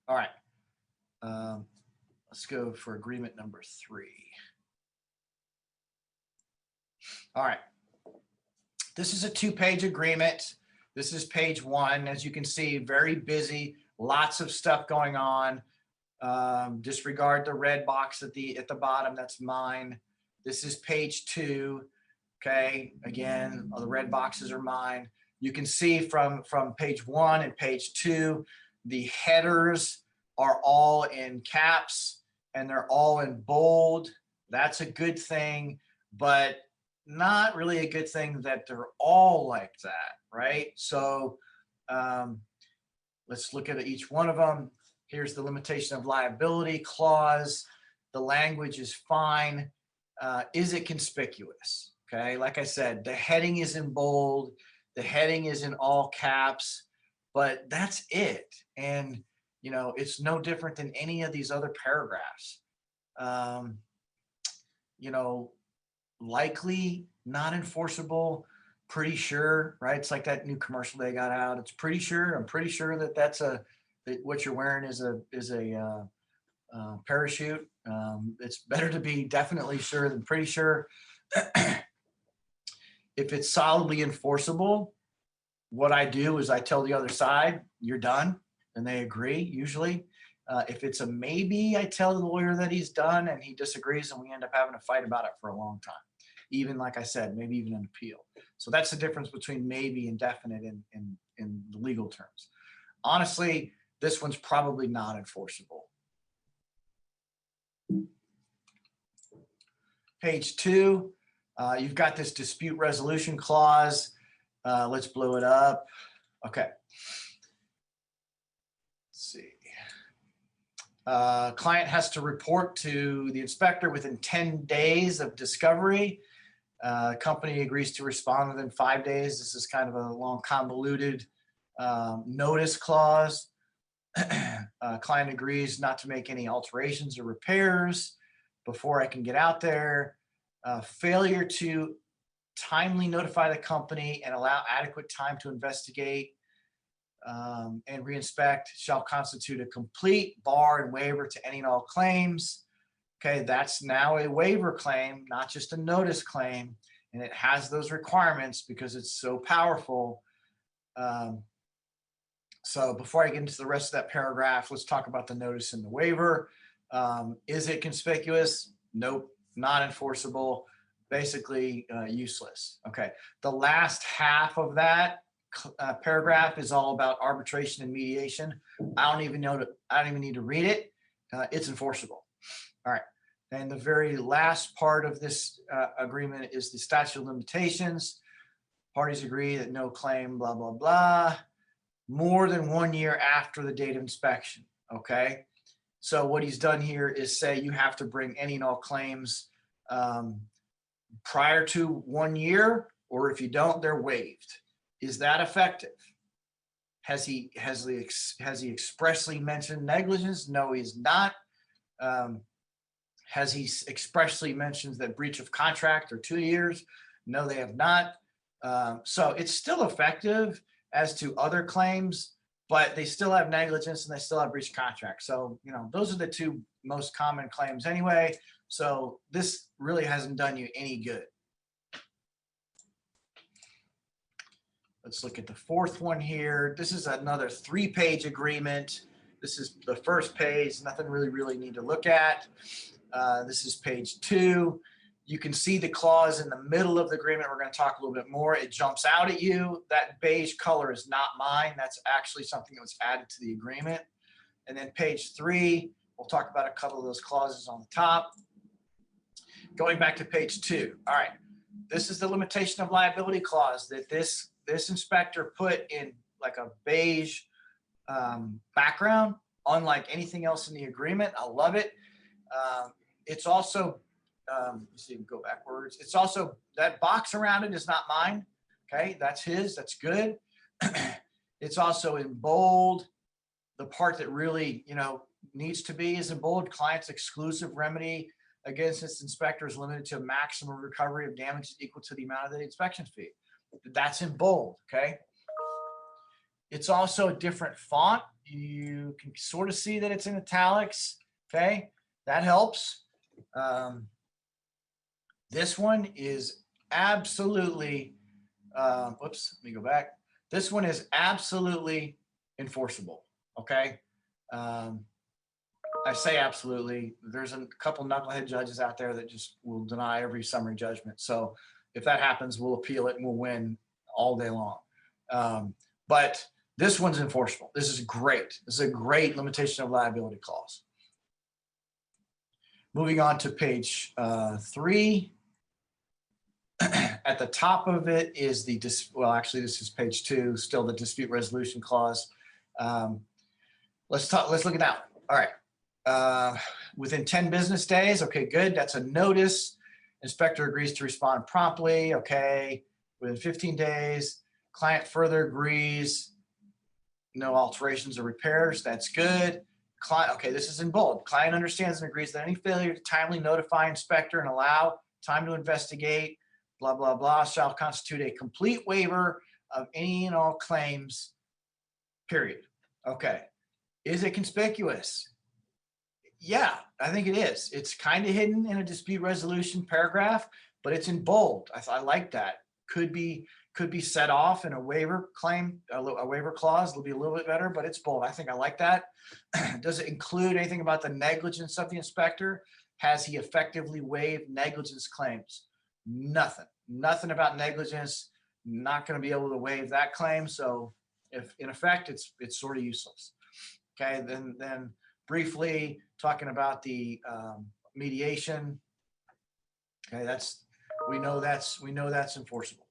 All right. Let's go for agreement number 3. All right. This is a 2-page agreement. This is page 1. As you can see, very busy, lots of stuff going on. Disregard the red box at the bottom. That's mine. This is page 2. Okay. Again, all the red boxes are mine. You can see from page 1 and page 2, the headers are all in caps and they're all in bold. That's a good thing, but not really a good thing that they're all like that, right? So let's look at each one of them. Here's the limitation of liability clause. The language is fine. Is it conspicuous? Okay, like I said, the heading is in bold, the heading is in all caps, but that's it. And you know, it's no different than any of these other paragraphs. You know, likely not enforceable, pretty sure, right? It's like that new commercial they got out. It's pretty sure, I'm pretty sure that that's a what you're wearing is a parachute. It's better to be definitely sure than pretty sure. If it's solidly enforceable, what I do is I tell the other side, you're done, and they agree usually. If it's a maybe, I tell the lawyer that he's done and he disagrees, and we end up having a fight about it for a long time. Even like I said, maybe even an appeal. So that's the difference between maybe and definite in the legal terms. Honestly, this one's probably not enforceable. Page 2, you've got this dispute resolution clause. Let's blow it up. Okay. Let's see. Client has to report to the inspector within 10 days of discovery. Company agrees to respond within 5 days. This is kind of a long, convoluted notice clause. Client agrees not to make any alterations or repairs before I can get out there. Failure to timely notify the company and allow adequate time to investigate and reinspect shall constitute a complete bar and waiver to any and all claims. Okay, that's now a waiver claim, not just a notice claim, and it has those requirements because it's so powerful. So before I get into the rest of that paragraph, let's talk about the notice and the waiver. Is it conspicuous? Nope, not enforceable, basically useless. Okay, the last half of that paragraph is all about arbitration and mediation. I don't even need to read it. It's enforceable. All right. And the very last part of this agreement is the statute of limitations. Parties agree that no claim, blah, blah, blah, more than 1 year after the date of inspection. Okay. So what he's done here is say you have to bring any and all claims prior to 1 year, or if you don't, they're waived. Is that effective? Has he expressly mentioned negligence? No, he's not. Has he expressly mentioned that breach of contract or 2 years? No, they have not. So it's still effective as to other claims, but they still have negligence and they still have breach of contract. So, you know, those are the two most common claims anyway. So this really hasn't done you any good. Let's look at the fourth one here. This is another 3-page agreement. This is the first page, nothing really need to look at. This is page 2. You can see the clause in the middle of the agreement. We're going to talk a little bit more. It jumps out at you. That beige color is not mine. That's actually something that was added to the agreement. And then page 3, we'll talk about a couple of those clauses on the top. Going back to page 2. All right. This is the limitation of liability clause that this inspector put in like a beige background, unlike anything else in the agreement. I love it. It's also, let's see, go backwards. It's also, that box around it is not mine. Okay, that's his, that's good. It's also in bold. The part that really, you know, needs to be is in bold. Client's exclusive remedy against this inspector is limited to a maximum recovery of damages equal to the amount of the inspection fee. That's in bold, okay? It's also a different font. You can sort of see that it's in italics, okay? That helps. This one is absolutely, whoops, let me go back. This one is absolutely enforceable, okay? I say absolutely. There's a couple knucklehead judges out there that just will deny every summary judgment. So if that happens, we'll appeal it and we'll win all day long. But this one's enforceable. This is great. This is a great limitation of liability clause. Moving on to page 3. At the top of it is the, well, actually, this is page 2, still the dispute resolution clause. Let's look at that one. All right. Within 10 business days. Okay, good. That's a notice. Inspector agrees to respond promptly. Okay. Within 15 days, client further agrees. No alterations or repairs. That's good. Client, okay, this is in bold. Client understands and agrees that any failure to timely notify inspector and allow time to investigate, blah, blah, blah, shall constitute a complete waiver of any and all claims, period. Okay. Is it conspicuous? Yeah, I think it is. It's kind of hidden in a dispute resolution paragraph, but it's in bold. I like that. Could be set off in a waiver claim, a waiver clause. It'll be a little bit better, but it's bold. I think I like that. Does it include anything about the negligence of the inspector? Has he effectively waived negligence claims? Nothing about negligence. Not going to be able to waive that claim. So if in effect, it's sort of useless. Okay, then briefly talking about the mediation. Okay, we know that's enforceable.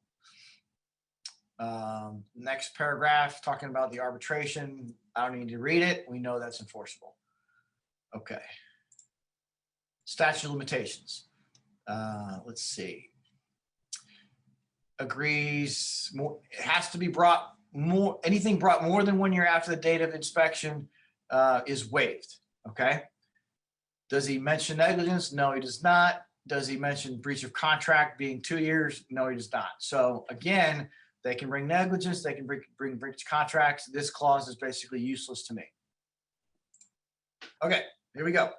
Next paragraph talking about the arbitration. I don't need to read it. We know that's enforceable. Okay. Statute of limitations. Let's see. Agrees more. It has to be brought more. Anything brought more than 1 year after the date of inspection is waived. Okay. Does he mention negligence? No, he does not. Does he mention breach of contract being 2 years? No, he does not. So again, they can bring negligence. They can bring breach of contracts. This clause is basically useless to me. Okay, here we go.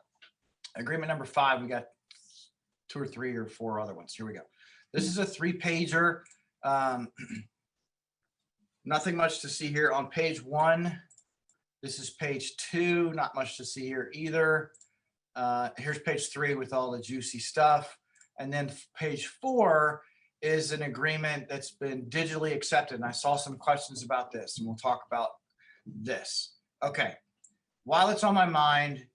Agreement number 5. We got 2 or 3 or 4 other ones. Here we go. This is a 3-pager. Nothing much to see here on page 1. This is page 2. Not much to see here either. Here's page 3 with all the juicy stuff. And then page 4 is an agreement that's been digitally accepted. And I saw some questions about this, and we'll talk about this. Okay. While it's on my mind,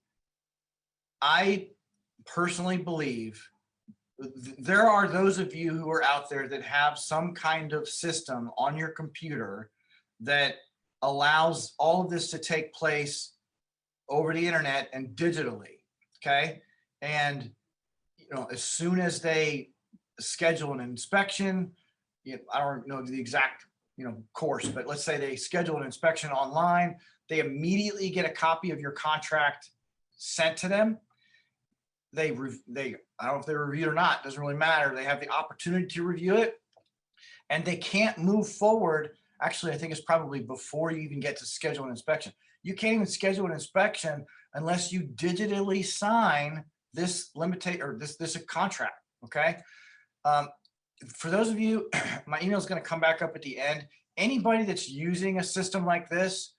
I personally believe there are those of you who are out there that have some kind of system on your computer that allows all of this to take place over the internet and digitally. Okay. And, you know, as soon as they schedule an inspection, I don't know the exact, course, but let's say they schedule an inspection online, they immediately get a copy of your contract sent to them. I don't know if they review it or not, doesn't really matter. They have the opportunity to review it, and they can't move forward. Actually, I think it's probably before you even get to schedule an inspection. You can't even schedule an inspection unless you digitally sign this this contract. Okay. For those of you, my email is going to come back up at the end. Anybody that's using a system like this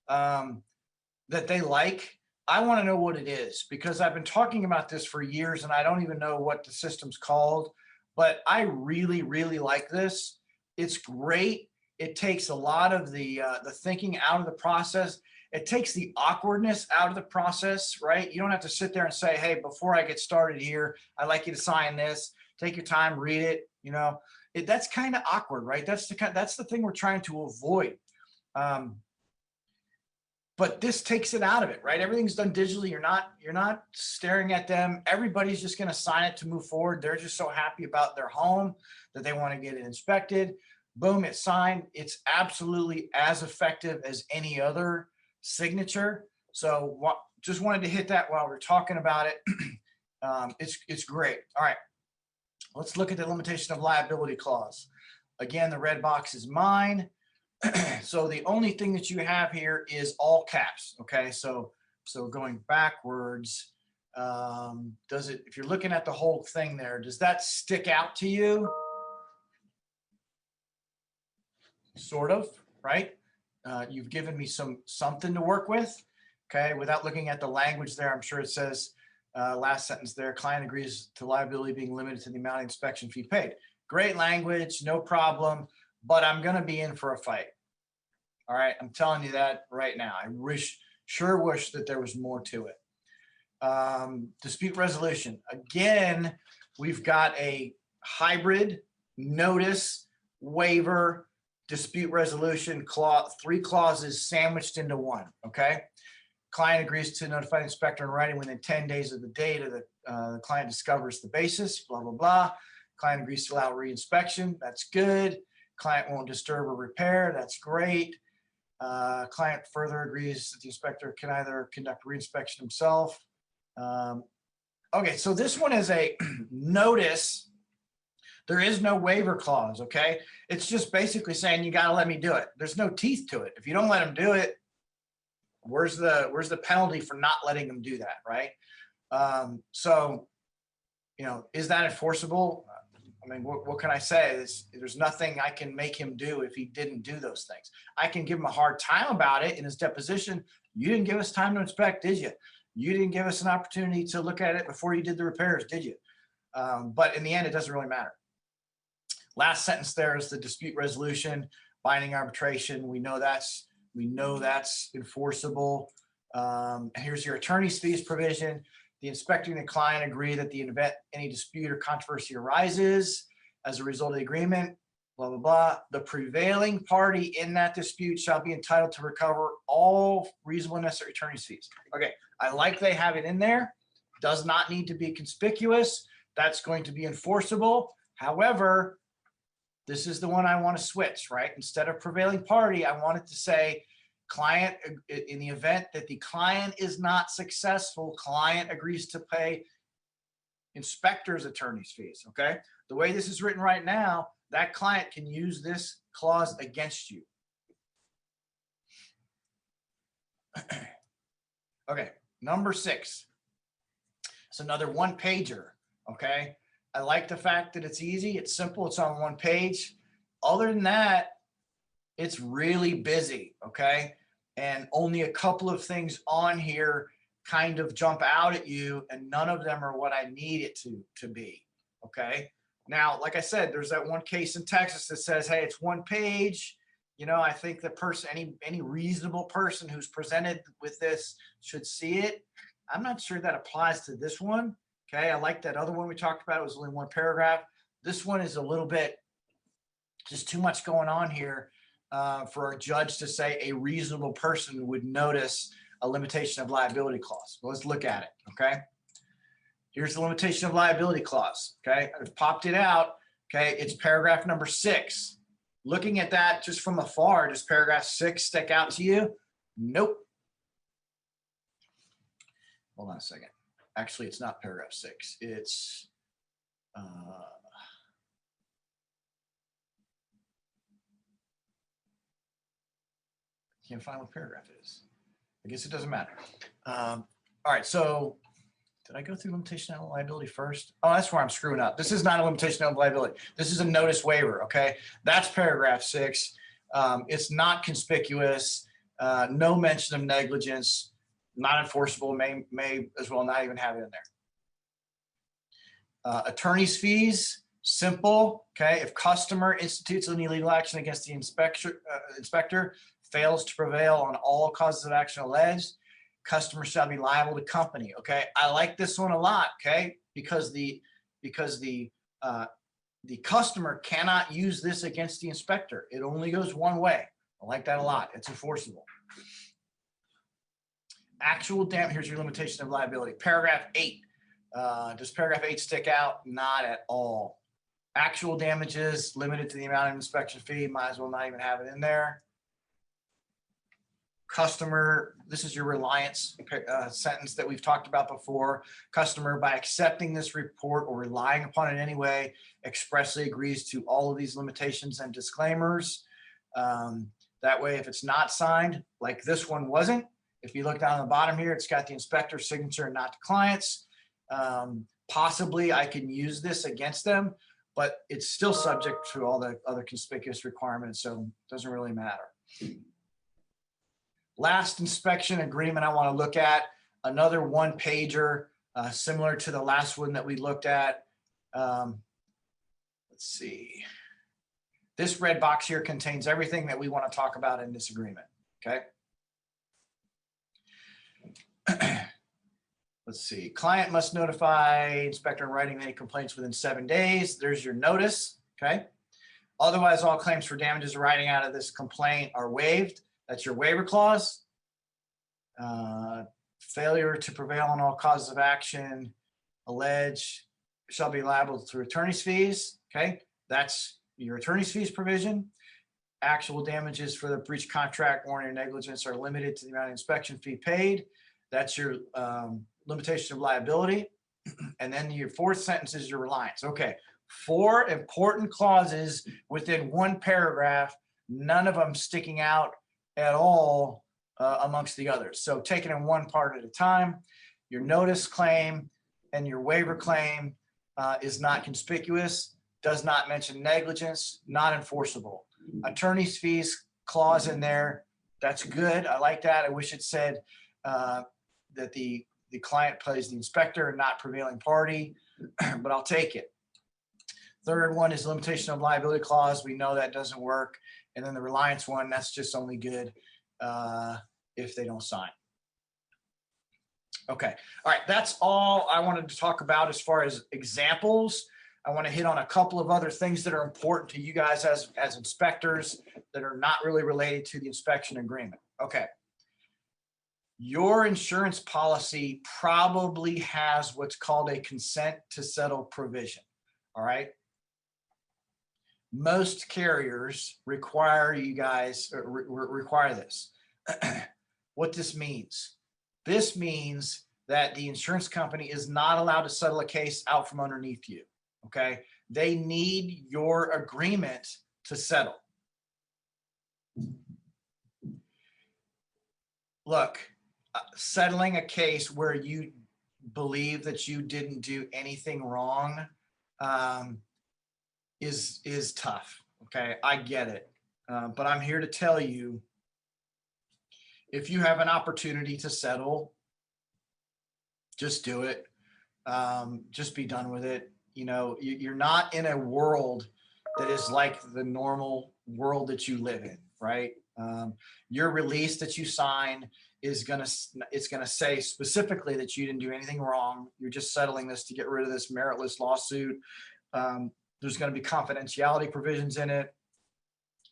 that they like, I want to know what it is, because I've been talking about this for years and I don't even know what the system's called, but I really, really like this. It's great. It takes a lot of the thinking out of the process. It takes the awkwardness out of the process, right? You don't have to sit there and say, hey, before I get started here, I'd like you to sign this. Take your time, read it. That's kind of awkward, right? That's the thing we're trying to avoid. But this takes it out of it, right? Everything's done digitally. You're not staring at them. Everybody's just going to sign it to move forward. They're just so happy about their home that they want to get it inspected. Boom, it's signed. It's absolutely as effective as any other signature. So just wanted to hit that while we're talking about it. It's great. All right. Let's look at the limitation of liability clause. Again, the red box is mine. So the only thing that you have here is all caps. Okay, so going backwards, if you're looking at the whole thing there, does that stick out to you? Sort of, right? You've given me something to work with. Okay, without looking at the language there, I'm sure it says last sentence there, client agrees to liability being limited to the amount of inspection fee paid. Great language, no problem, but I'm going to be in for a fight. All right, I'm telling you that right now. I sure wish that there was more to it. Dispute resolution. Again, we've got a hybrid notice, waiver, dispute resolution clause, 3 clauses sandwiched into one. Okay. Client agrees to notify the inspector in writing within 10 days of the date of the client discovers the basis, blah, blah, blah. Client agrees to allow reinspection. That's good. Client won't disturb or repair. That's great. Client further agrees that the inspector can either conduct reinspection himself. Okay, so this one is a notice. There is no waiver clause, okay? It's just basically saying you got to let me do it. There's no teeth to it. If you don't let him do it, Where's the penalty for not letting them do that, right? So, you know, is that enforceable? I mean, what can I say? There's nothing I can make him do if he didn't do those things. I can give him a hard time about it in his deposition. You didn't give us time to inspect, did you? You didn't give us an opportunity to look at it before you did the repairs, did you? But in the end, it doesn't really matter. Last sentence there is the dispute resolution, binding arbitration. We know that's enforceable. And here's your attorney's fees provision. The inspector and the client agree that the event any dispute or controversy arises as a result of the agreement, blah, blah, blah. The prevailing party in that dispute shall be entitled to recover all reasonable and necessary attorney's fees. Okay, I like they have it in there. Does not need to be conspicuous. That's going to be enforceable. However, this is the one I want to switch, right? Instead of prevailing party, I want it to say client, in the event that the client is not successful, client agrees to pay inspector's attorney's fees, okay? The way this is written right now, that client can use this clause against you. Okay, number 6. It's another one pager, okay? I like the fact that it's easy, it's simple, it's on one page. Other than that, it's really busy, okay? And only a couple of things on here kind of jump out at you, and none of them are what I need it to be, okay? Now, like I said, there's that one case in Texas that says, hey, it's one page. You know, I think the person, any reasonable person who's presented with this should see it. I'm not sure that applies to this one, okay? I like that other one we talked about. It was only one paragraph. This one is a little bit, just too much going on here. For a judge to say a reasonable person would notice a limitation of liability clause. Well, let's look at it, okay? Here's the limitation of liability clause, okay? I've popped it out, okay? It's paragraph number 6. Looking at that just from afar, does paragraph 6 stick out to you? Nope. Hold on a second. Actually, it's not paragraph 6. It's, can't find what paragraph it is. I guess it doesn't matter. All right, so did I go through limitation of liability first? Oh, that's where I'm screwing up. This is not a limitation of liability. This is a notice waiver, okay? That's paragraph 6. It's not conspicuous, no mention of negligence, not enforceable, may as well not even have it in there. Attorney's fees, simple, okay? If customer institutes any legal action against the inspector, fails to prevail on all causes of action alleged, customer shall be liable to company. Okay, I like this one a lot. Okay, because the customer cannot use this against the inspector. It only goes one way. I like that a lot. It's enforceable. Actual damage. Here's your limitation of liability. Paragraph 8. Does paragraph 8 stick out? Not at all. Actual damages limited to the amount of inspection fee. Might as well not even have it in there. Customer, this is your reliance sentence that we've talked about before. Customer, by accepting this report or relying upon it in any way, expressly agrees to all of these limitations and disclaimers. That way, if it's not signed, like this one wasn't, if you look down on the bottom here, it's got the inspector's signature and not the client's. Possibly I can use this against them, but it's still subject to all the other conspicuous requirements, so it doesn't really matter. Last inspection agreement I want to look at, another one pager, similar to the last one that we looked at. Let's see. This red box here contains everything that we want to talk about in this agreement, okay? Let's see. Client must notify inspector in writing of any complaints within 7 days. There's your notice, okay? Otherwise, all claims for damages arising out of this complaint are waived. That's your waiver clause. Failure to prevail on all causes of action alleged shall be liable through attorney's fees. Okay, that's your attorney's fees provision. Actual damages for the breach of contract, warning, or negligence are limited to the amount of inspection fee paid. That's your limitation of liability. And then your fourth sentence is your reliance. Okay, 4 important clauses within one paragraph, none of them sticking out at all amongst the others. So taking it one part at a time, your notice claim and your waiver claim is not conspicuous, does not mention negligence, not enforceable. Attorney's fees clause in there, that's good. I like that. I wish it said that the client plays the inspector and not prevailing party, but I'll take it. Third one is limitation of liability clause. We know that doesn't work. And then the reliance one, that's just only good if they don't sign. Okay. All right. That's all I wanted to talk about as far as examples. I want to hit on a couple of other things that are important to you guys as inspectors that are not really related to the inspection agreement. Okay. Your insurance policy probably has what's called a consent to settle provision. All right. Most carriers require you guys require this. What this means that the insurance company is not allowed to settle a case out from underneath you. Okay. They need your agreement to settle. Look, settling a case where you believe that you didn't do anything wrong is tough. Okay. I get it. But I'm here to tell you, if you have an opportunity to settle, just do it. Just be done with it. You know, you're not in a world that is like the normal world that you live in, right? Your release that you sign it's gonna say specifically that you didn't do anything wrong. You're just settling this to get rid of this meritless lawsuit. There's going to be confidentiality provisions in it.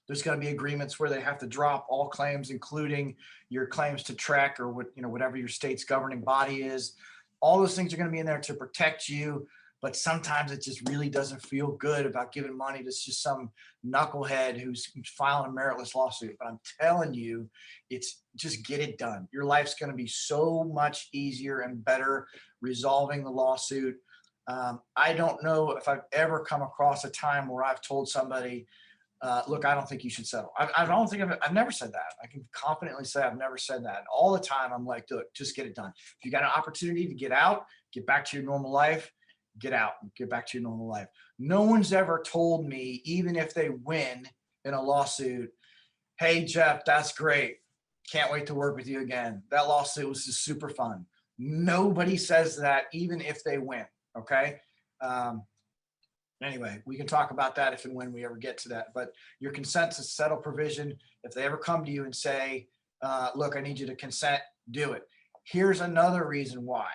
There's going to be agreements where they have to drop all claims, including your claims to TREC or whatever your state's governing body is. All those things are going to be in there to protect you. But sometimes it just really doesn't feel good about giving money to just some knucklehead who's filing a meritless lawsuit. But I'm telling you, it's just get it done. Your life's going to be so much easier and better resolving the lawsuit. I don't know if I've ever come across a time where I've told somebody, look, I don't think you should settle. I've never said that. I can confidently say I've never said that. And all the time I'm like, look, just get it done. If you got an opportunity to get out, get back to your normal life, get out and get back to your normal life. No one's ever told me, even if they win in a lawsuit, hey, Jeff, that's great. Can't wait to work with you again. That lawsuit was just super fun. Nobody says that, even if they win. Okay. Anyway, we can talk about that if and when we ever get to that. But your consent to settle provision, if they ever come to you and say, look, I need you to consent, do it. Here's another reason why.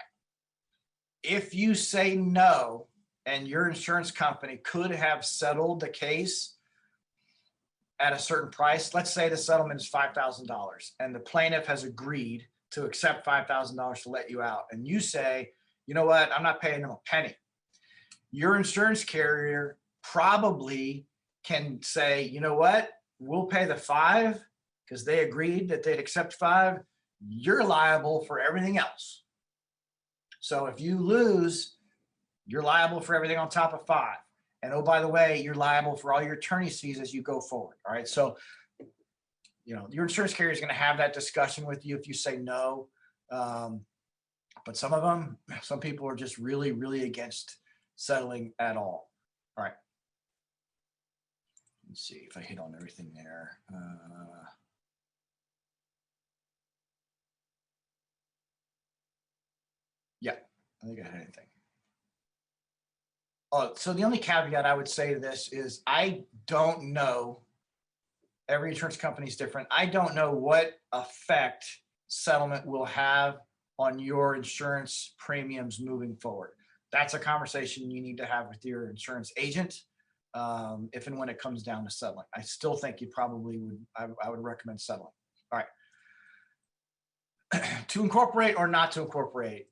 If you say no, and your insurance company could have settled the case at a certain price, let's say the settlement is $5,000 and the plaintiff has agreed to accept $5,000 to let you out. And you say, you know what, I'm not paying them a penny. Your insurance carrier probably can say, you know what, we'll pay the $5,000 because they agreed that they'd accept $5,000. You're liable for everything else. So if you lose, you're liable for everything on top of $5,000. And oh, by the way, you're liable for all your attorney's fees as you go forward. All right. So, your insurance carrier is going to have that discussion with you if you say no. But some people are just really, really against settling at all. All right. Let's see if I hit on everything there. Yeah, I think I had anything. Oh, so the only caveat I would say to this is I don't know. Every insurance company is different. I don't know what effect settlement will have on your insurance premiums moving forward. That's a conversation you need to have with your insurance agent if and when it comes down to settling. I still think you probably would, I would recommend settling. All right. To incorporate or not to incorporate.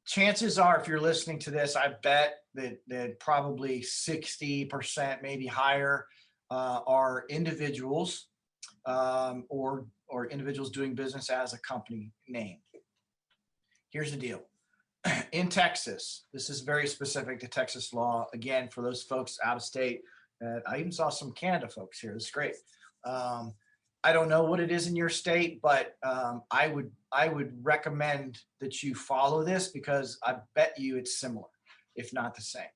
Chances are, if you're listening to this, I bet that probably 60%, maybe higher, are individuals or individuals doing business as a company name. Here's the deal. In Texas, this is very specific to Texas law. Again, for those folks out of state, I even saw some Canada folks here. This is great. I don't know what it is in your state, but I would recommend that you follow this because I bet you it's similar, if not the same.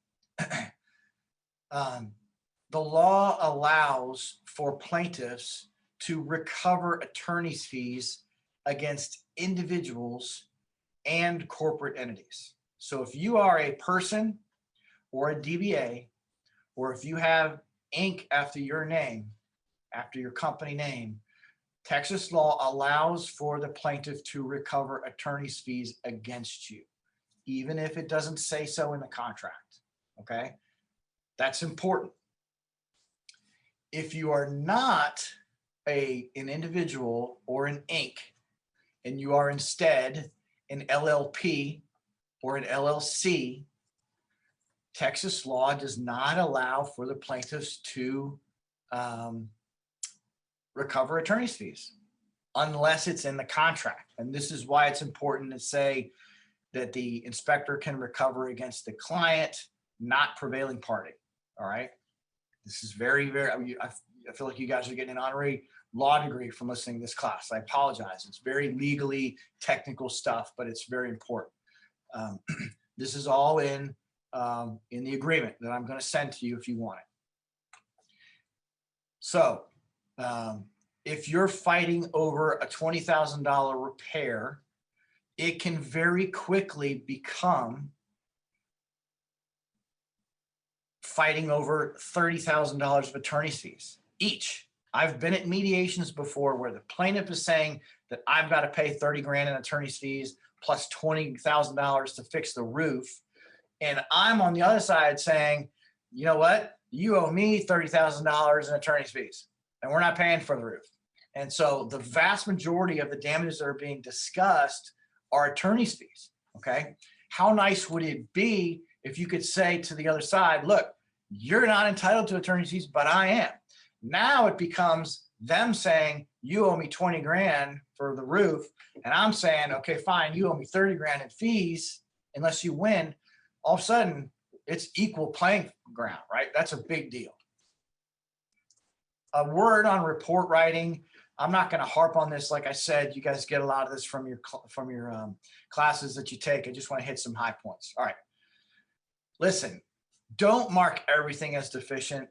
The law allows for plaintiffs to recover attorney's fees against individuals and corporate entities. So if you are a person or a DBA, or if you have Inc. after your name, after your company name, Texas law allows for the plaintiff to recover attorney's fees against you, even if it doesn't say so in the contract. Okay, that's important. If you are not an individual or an Inc., and you are instead an LLP or an LLC, Texas law does not allow for the plaintiffs to recover attorney's fees unless it's in the contract. And this is why it's important to say that the inspector can recover against the client, not prevailing party. All right. This is very, very, I feel like you guys are getting an honorary law degree from listening to this class. I apologize. It's very legally technical stuff, but it's very important. This is all in the agreement that I'm going to send to you if you want it. So if you're fighting over a $20,000 repair, it can very quickly become fighting over $30,000 of attorney's fees each. I've been at mediations before where the plaintiff is saying that I've got to pay 30 grand in attorney's fees plus $20,000 to fix the roof. And I'm on the other side saying, you know what? You owe me $30,000 in attorney's fees and we're not paying for the roof. And so the vast majority of the damages that are being discussed are attorney's fees. Okay. How nice would it be if you could say to the other side, look, you're not entitled to attorney's fees, but I am. Now it becomes them saying, you owe me 20 grand for the roof. And I'm saying, okay, fine, you owe me 30 grand in fees unless you win. All of a sudden, it's equal playing ground, right? That's a big deal. A word on report writing. I'm not going to harp on this. Like I said, you guys get a lot of this from your classes that you take. I just want to hit some high points. All right. Listen, don't mark everything as deficient.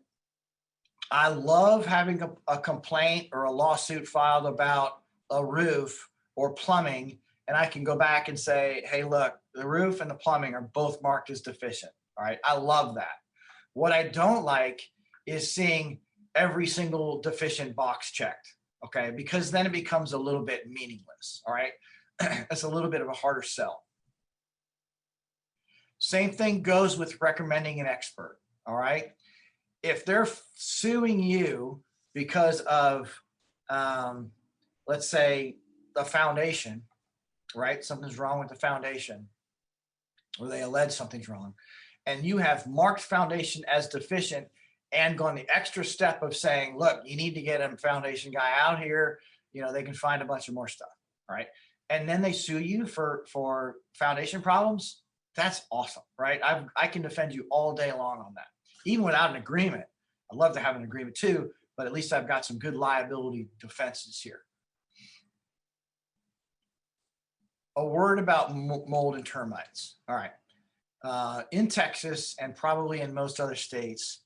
I love having a complaint or a lawsuit filed about a roof or plumbing, and I can go back and say, hey, look, the roof and the plumbing are both marked as deficient. All right. I love that. What I don't like is seeing every single deficient box checked. Okay. Because then it becomes a little bit meaningless. All right. That's a little bit of a harder sell. Same thing goes with recommending an expert. All right. If they're suing you because of, let's say, the foundation, right? Something's wrong with the foundation, or they allege something's wrong, and you have marked foundation as deficient and gone the extra step of saying, look, you need to get a foundation guy out here. You know, they can find a bunch of more stuff, right? And then they sue you for foundation problems. That's awesome, right? I can defend you all day long on that. Even without an agreement. I'd love to have an agreement too, but at least I've got some good liability defenses here. A word about mold and termites. All right. In Texas and probably in most other states,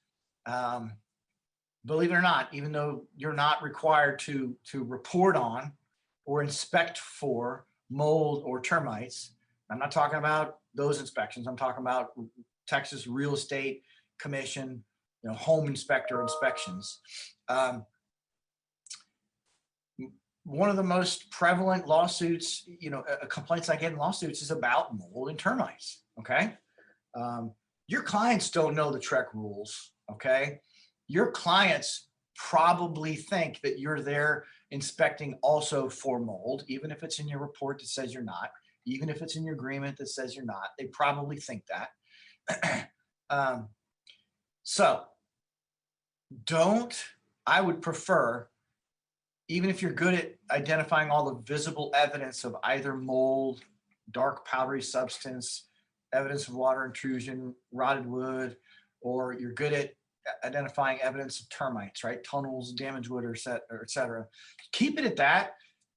believe it or not, even though you're not required to report on or inspect for mold or termites, I'm not talking about those inspections. I'm talking about Texas Real Estate Commission, home inspector inspections. One of the most prevalent lawsuits, complaints I get in lawsuits is about mold and termites. Okay. Your clients don't know the TREC rules. Okay. Your clients probably think that you're there inspecting also for mold, even if it's in your report that says you're not, even if it's in your agreement that says you're not, they probably think that. So I would prefer, even if you're good at identifying all the visible evidence of either mold, dark powdery substance, evidence of water intrusion, rotted wood, or you're good at identifying evidence of termites, right? Tunnels, damaged wood, or et cetera. Keep it at that.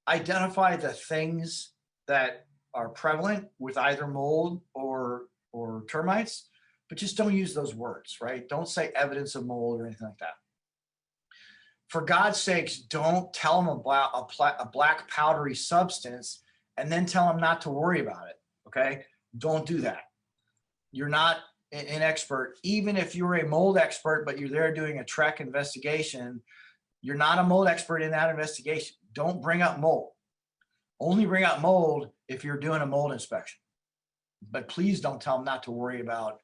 Identify the things that are prevalent with either mold or termites, but just don't use those words, right? Don't say evidence of mold or anything like that. For God's sakes, don't tell them about a black powdery substance and then tell them not to worry about it, okay? Don't do that. You're not an expert. Even if you're a mold expert, but you're there doing a TREC investigation, you're not a mold expert in that investigation. Don't bring up mold. Only bring up mold if you're doing a mold inspection. But please don't tell them not to worry about,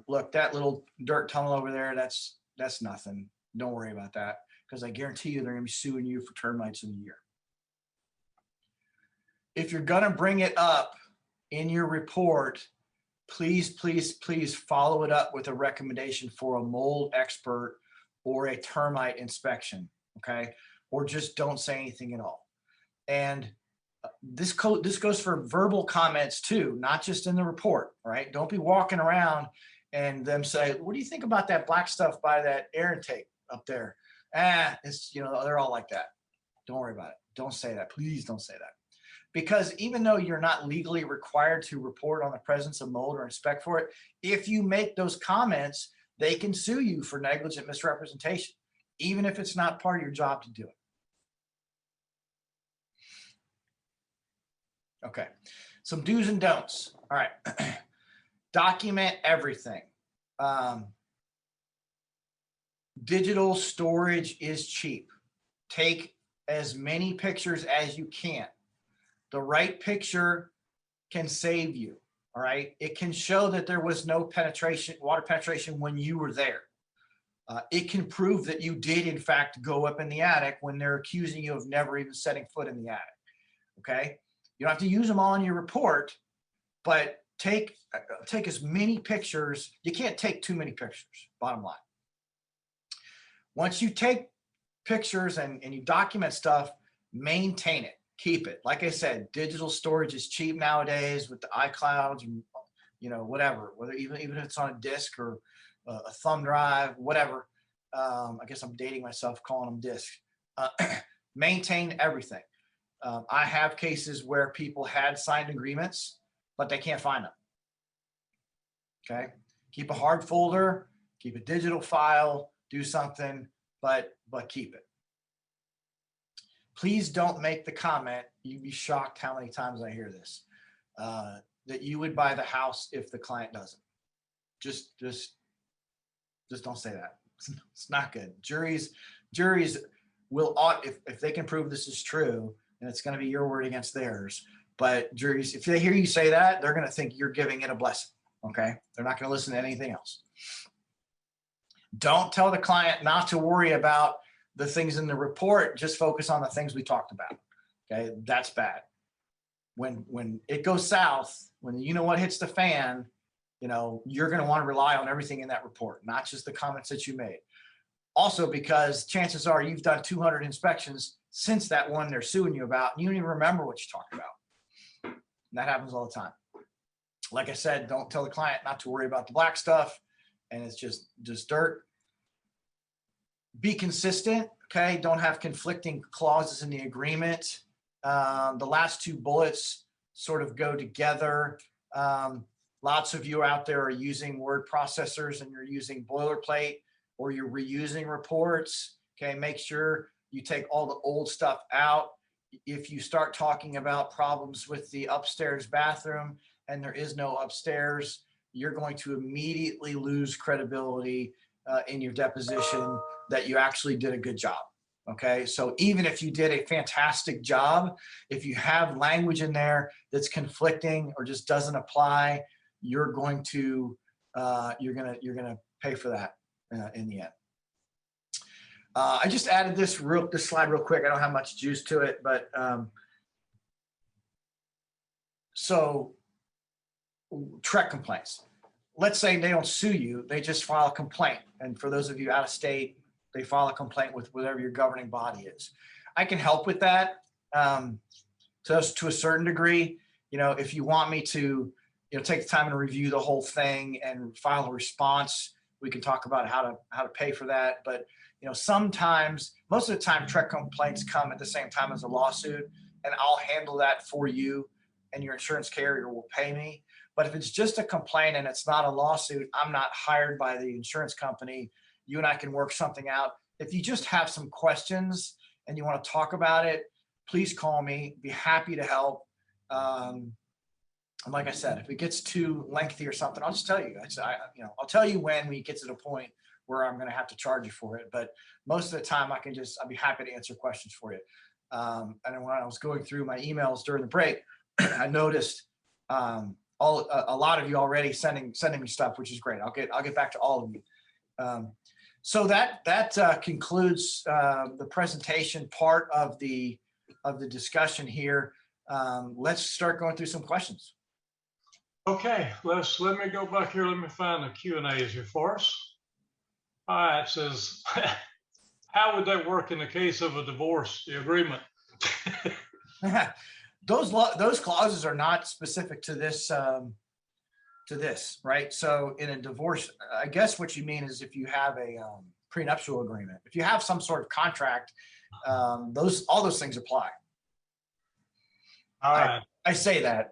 look, that little dirt tunnel over there, that's nothing. Don't worry about that, because I guarantee you they're going to be suing you for termites in a year. If you're going to bring it up in your report, please, please, please follow it up with a recommendation for a mold expert or a termite inspection, okay? Or just don't say anything at all. And this goes for verbal comments too, not just in the report, right? Don't be walking around and them say, what do you think about that black stuff by that air intake up there? It's, they're all like that. Don't worry about it. Don't say that. Please don't say that. Because even though you're not legally required to report on the presence of mold or inspect for it, if you make those comments, they can sue you for negligent misrepresentation, even if it's not part of your job to do it. Okay, some do's and don'ts. All right, document everything. Digital storage is cheap. Take as many pictures as you can. The right picture can save you, all right? It can show that there was no water penetration when you were there. It can prove that you did, in fact, go up in the attic when they're accusing you of never even setting foot in the attic, okay? You don't have to use them all in your report, but take as many pictures. You can't take too many pictures, bottom line. Once you take pictures and you document stuff, maintain it. Keep it. Like I said, digital storage is cheap nowadays with the iClouds and whatever, whether even if it's on a disk or a thumb drive, whatever. I guess I'm dating myself calling them disks. Maintain everything. I have cases where people had signed agreements, but they can't find them. Okay. Keep a hard folder, keep a digital file, do something, but keep it. Please don't make the comment, you'd be shocked how many times I hear this, that you would buy the house if the client doesn't. Just don't say that. It's not good. Juries will, if they can prove this is true, and it's going to be your word against theirs, but juries, if they hear you say that, they're going to think you're giving it a blessing, okay? They're not going to listen to anything else. Don't tell the client not to worry about the things in the report, just focus on the things we talked about. Okay, that's bad. When it goes south, when what hits the fan, you're going to want to rely on everything in that report, not just the comments that you made. Also, because chances are you've done 200 inspections since that one they're suing you about, and you don't even remember what you talked about. And that happens all the time. Like I said, don't tell the client not to worry about the black stuff, and it's just dirt. Be consistent, okay? Don't have conflicting clauses in the agreement. The last two bullets sort of go together. Lots of you out there are using word processors and you're using boilerplate or you're reusing reports, okay? Make sure you take all the old stuff out. If you start talking about problems with the upstairs bathroom and there is no upstairs, you're going to immediately lose credibility in your deposition that you actually did a good job. Okay, so even if you did a fantastic job, if you have language in there that's conflicting or just doesn't apply, you're going to pay for that in the end. I just added this slide real quick. I don't have much juice to it, but so TREC complaints. Let's say they don't sue you, they just file a complaint. And for those of you out of state, they file a complaint with whatever your governing body is. I can help with that to a certain degree. If you want me to, take the time to review the whole thing and file a response, we can talk about how to pay for that. But sometimes, most of the time, truck complaints come at the same time as a lawsuit, and I'll handle that for you, and your insurance carrier will pay me. But if it's just a complaint and it's not a lawsuit, I'm not hired by the insurance company. You and I can work something out. If you just have some questions and you want to talk about it, please call me. Be happy to help. And like I said, if it gets too lengthy or something, I'll just tell you. I'll tell you when we get to the point where I'm going to have to charge you for it. But most of the time, I'll be happy to answer questions for you. And when I was going through my emails during the break, I noticed a lot of you already sending me stuff, which is great. I'll get back to all of you. So that concludes the presentation part of the discussion here. Let's start going through some questions. Okay, let me go back here. Let me find the Q&As here for us. All right, it says, how would that work in the case of a divorce, the agreement? Those clauses are not specific to this, right? So in a divorce, I guess what you mean is if you have a prenuptial agreement, if you have some sort of contract, all those things apply. All right. I say that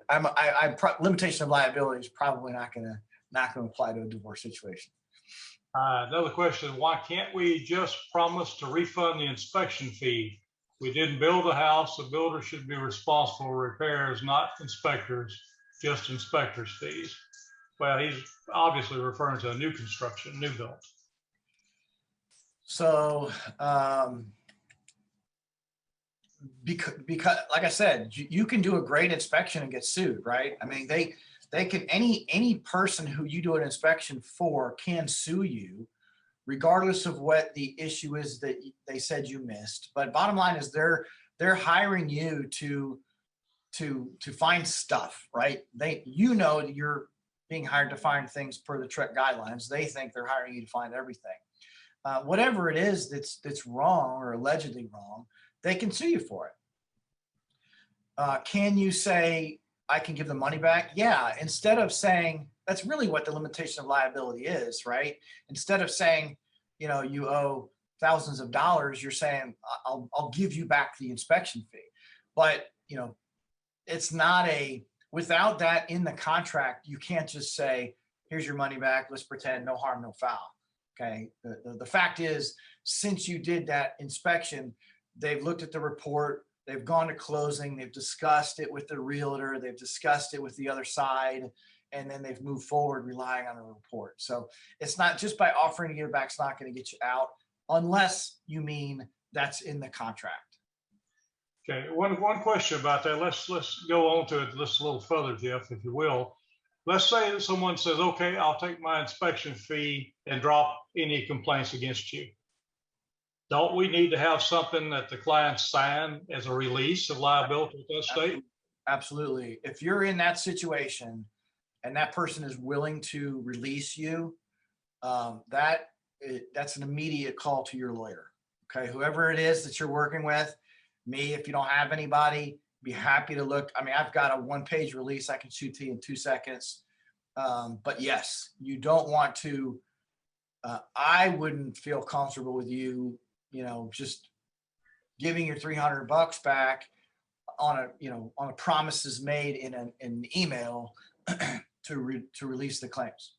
limitation of liability is probably not going to apply to a divorce situation. Another question, why can't we just promise to refund the inspection fee? We didn't build a house. The builder should be responsible for repairs, not inspectors, just inspectors' fees. Well, he's obviously referring to a new construction, new build. So, because like I said, you can do a great inspection and get sued, right? I mean, they can, any person who you do an inspection for can sue you, regardless of what the issue is that they said you missed. But bottom line is they're hiring you to find stuff, right? You're being hired to find things per the TREC guidelines. They think they're hiring you to find everything. Whatever it is that's wrong or allegedly wrong, they can sue you for it. Can you say, I can give the money back? Yeah, instead of saying, that's really what the limitation of liability is, right? Instead of saying, you owe thousands of dollars, you're saying, I'll give you back the inspection fee. But, it's not without that in the contract, you can't just say, here's your money back, let's pretend no harm, no foul. Okay, the fact is, since you did that inspection, they've looked at the report, they've gone to closing, they've discussed it with the realtor, they've discussed it with the other side, and then they've moved forward relying on the report. So it's not just by offering to give it back, it's not going to get you out unless you mean that's in the contract. Okay, one question about that. Let's go on to it just a little further, Jeff, if you will. Let's say that someone says, okay, I'll take my inspection fee and drop any complaints against you. Don't we need to have something that the client sign as a release of liability at that state? Absolutely. If you're in that situation and that person is willing to release you, that's an immediate call to your lawyer. Okay, whoever it is that you're working with, me, if you don't have anybody, be happy to look. I mean, I've got a one-page release I can shoot to you in 2 seconds. But yes, you don't want to, I wouldn't feel comfortable with you, just giving your $300 back on a promises made in an email to release the claims.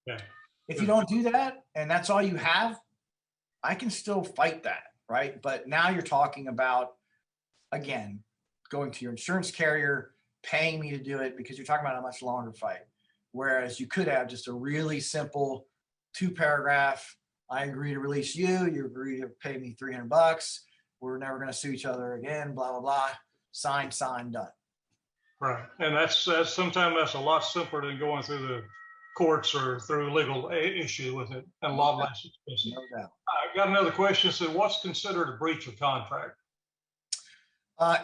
Okay. If you don't do that and that's all you have, I can still fight that, right? But now you're talking about, again, going to your insurance carrier, paying me to do it, because you're talking about a much longer fight. Whereas you could have just a really simple 2-paragraph, I agree to release you, you agree to pay me $300, we're never going to sue each other again, blah, blah, blah, sign, done. Right, and that's sometimes that's a lot simpler than going through the courts or through legal issue with it, and a lot less expensive. No doubt. I got another question. So what's considered a breach of contract?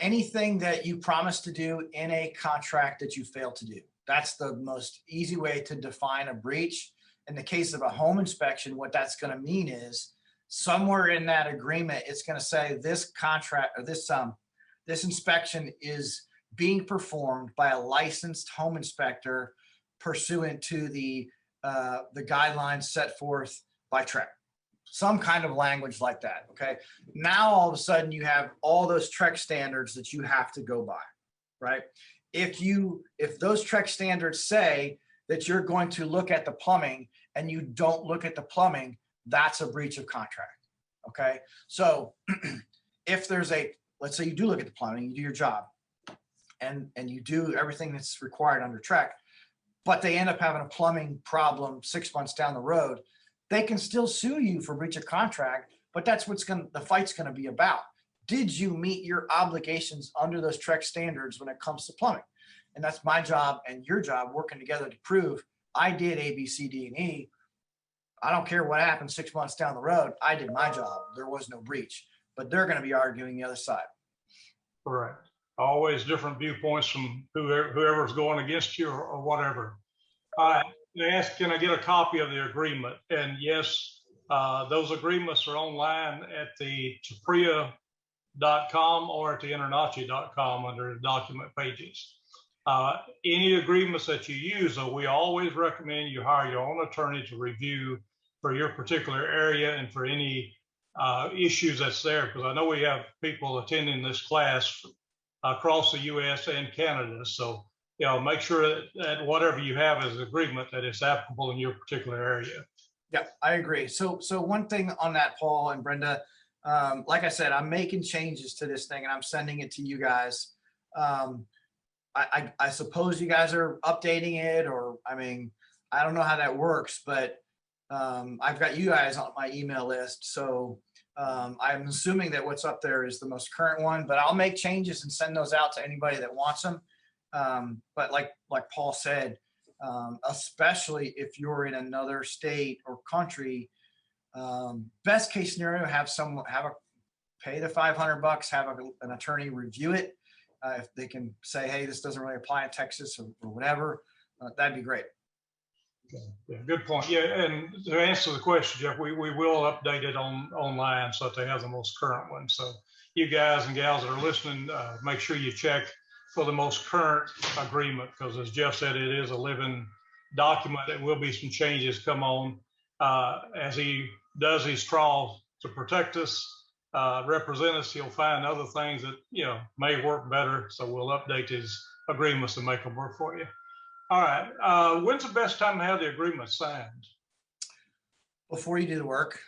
Anything that you promised to do in a contract that you failed to do. That's the most easy way to define a breach. In the case of a home inspection, what that's going to mean is somewhere in that agreement, it's going to say this contract or this inspection is being performed by a licensed home inspector pursuant to the the guidelines set forth by TREC. Some kind of language like that, okay? Now, all of a sudden, you have all those TREC standards that you have to go by, right? If those TREC standards say that you're going to look at the plumbing and you don't look at the plumbing, that's a breach of contract, okay? So if there's let's say you do look at the plumbing, you do your job, and you do everything that's required under TREC, but they end up having a plumbing problem 6 months down the road, they can still sue you for breach of contract, but that's the fight's gonna be about. Did you meet your obligations under those TREC standards when it comes to plumbing? And that's my job and your job, working together to prove I did A, B, C, D, and E. I don't care what happened 6 months down the road. I did my job. There was no breach, but they're going to be arguing the other side. Correct. Always different viewpoints from whoever's going against you or whatever. All right. They asked, can I get a copy of the agreement? And yes, those agreements are online at the tapria.com or at the InterNACHI.com under the document pages. Any agreements that you use, though, we always recommend you hire your own attorney to review for your particular area and for any issues that's there, because I know we have people attending this class across the U.S. and Canada. So, make sure that whatever you have as an agreement that is applicable in your particular area. Yeah, I agree. So one thing on that, Paul and Brenda, like I said, I'm making changes to this thing and I'm sending it to you guys. I suppose you guys are updating it, or I don't know how that works, but I've got you guys on my email list. So I'm assuming that what's up there is the most current one, but I'll make changes and send those out to anybody that wants them. But like Paul said, especially if you're in another state or country, best case scenario, pay the $500, have an attorney review it. If they can say, hey, this doesn't really apply in Texas or whatever, that'd be great. Okay. Yeah, good point. Yeah, and to answer the question, Jeff, we will update it online so that they have the most current one. So you guys and gals that are listening, make sure you check for the most current agreement, because as Jeff said, it is a living document. There will be some changes come on as he does his trial to protect us, represent us. He'll find other things that may work better. So we'll update his agreements to make them work for you. All right. When's the best time to have the agreement signed? Before you do the work.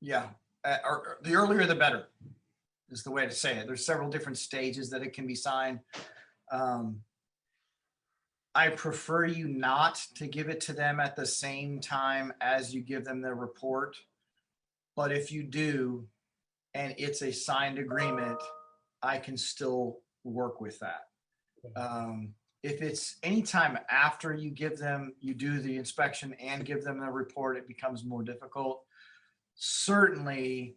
Yeah. Or the earlier the better is the way to say it. There's several different stages that it can be signed. I prefer you not to give it to them at the same time as you give them the report. But if you do, and it's a signed agreement, I can still work with that. If it's anytime after you do the inspection and give them the report, it becomes more difficult. Certainly,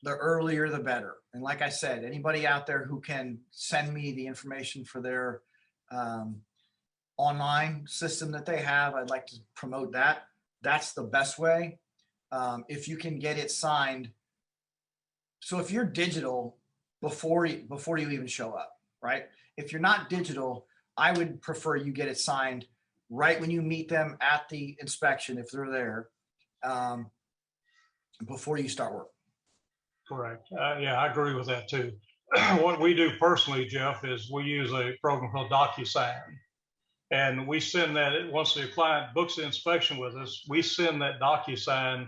the earlier the better. And like I said, anybody out there who can send me the information for their online system that they have, I'd like to promote that. That's the best way. If you can get it signed. So if you're digital before you even show up, right? If you're not digital, I would prefer you get it signed right when you meet them at the inspection, if they're there, before you start work. Correct. Yeah, I agree with that too. What we do personally, Jeff, is we use a program called DocuSign. And we send that, once the client books the inspection with us, we send that DocuSign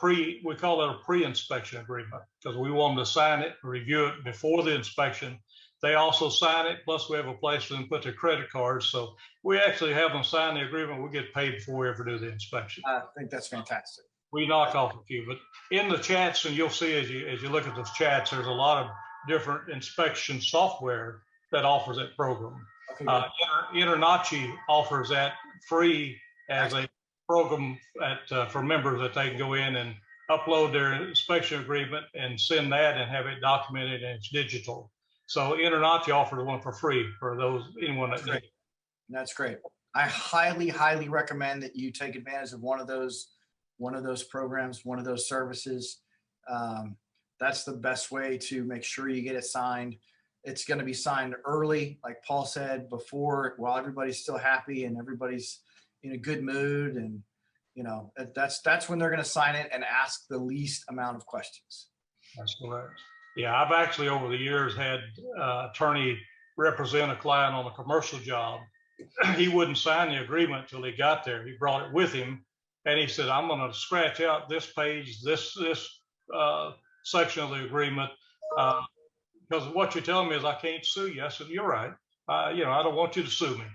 we call it a pre-inspection agreement, because we want them to sign it, review it before the inspection. They also sign it, plus we have a place for them to put their credit cards. So we actually have them sign the agreement. We get paid before we ever do the inspection. I think that's fantastic. We knock off a few, but in the chats, and you'll see as you look at those chats, there's a lot of different inspection software that offers that program. Okay, InterNACHI offers that free as a program for members, that they can go in and upload their inspection agreement and send that and have it documented, and it's digital. So InterNACHI offers one for free for anyone that needs it. That's great. I highly, highly recommend that you take advantage of one of those programs, one of those services. That's the best way to make sure you get it signed. it's going to be signed early, like Paul said before, while everybody's still happy and everybody's in a good mood. And, you know, that's when they're going to sign it and ask the least amount of questions. That's correct. Yeah, I've actually over the years had attorney represent a client on a commercial job. He wouldn't sign the agreement till he got there. He brought it with him, and he said, "I'm going to scratch out this page, this section of the agreement, because what you're telling me is I can't sue you." I said, "You're right. You know, I don't want you to sue me."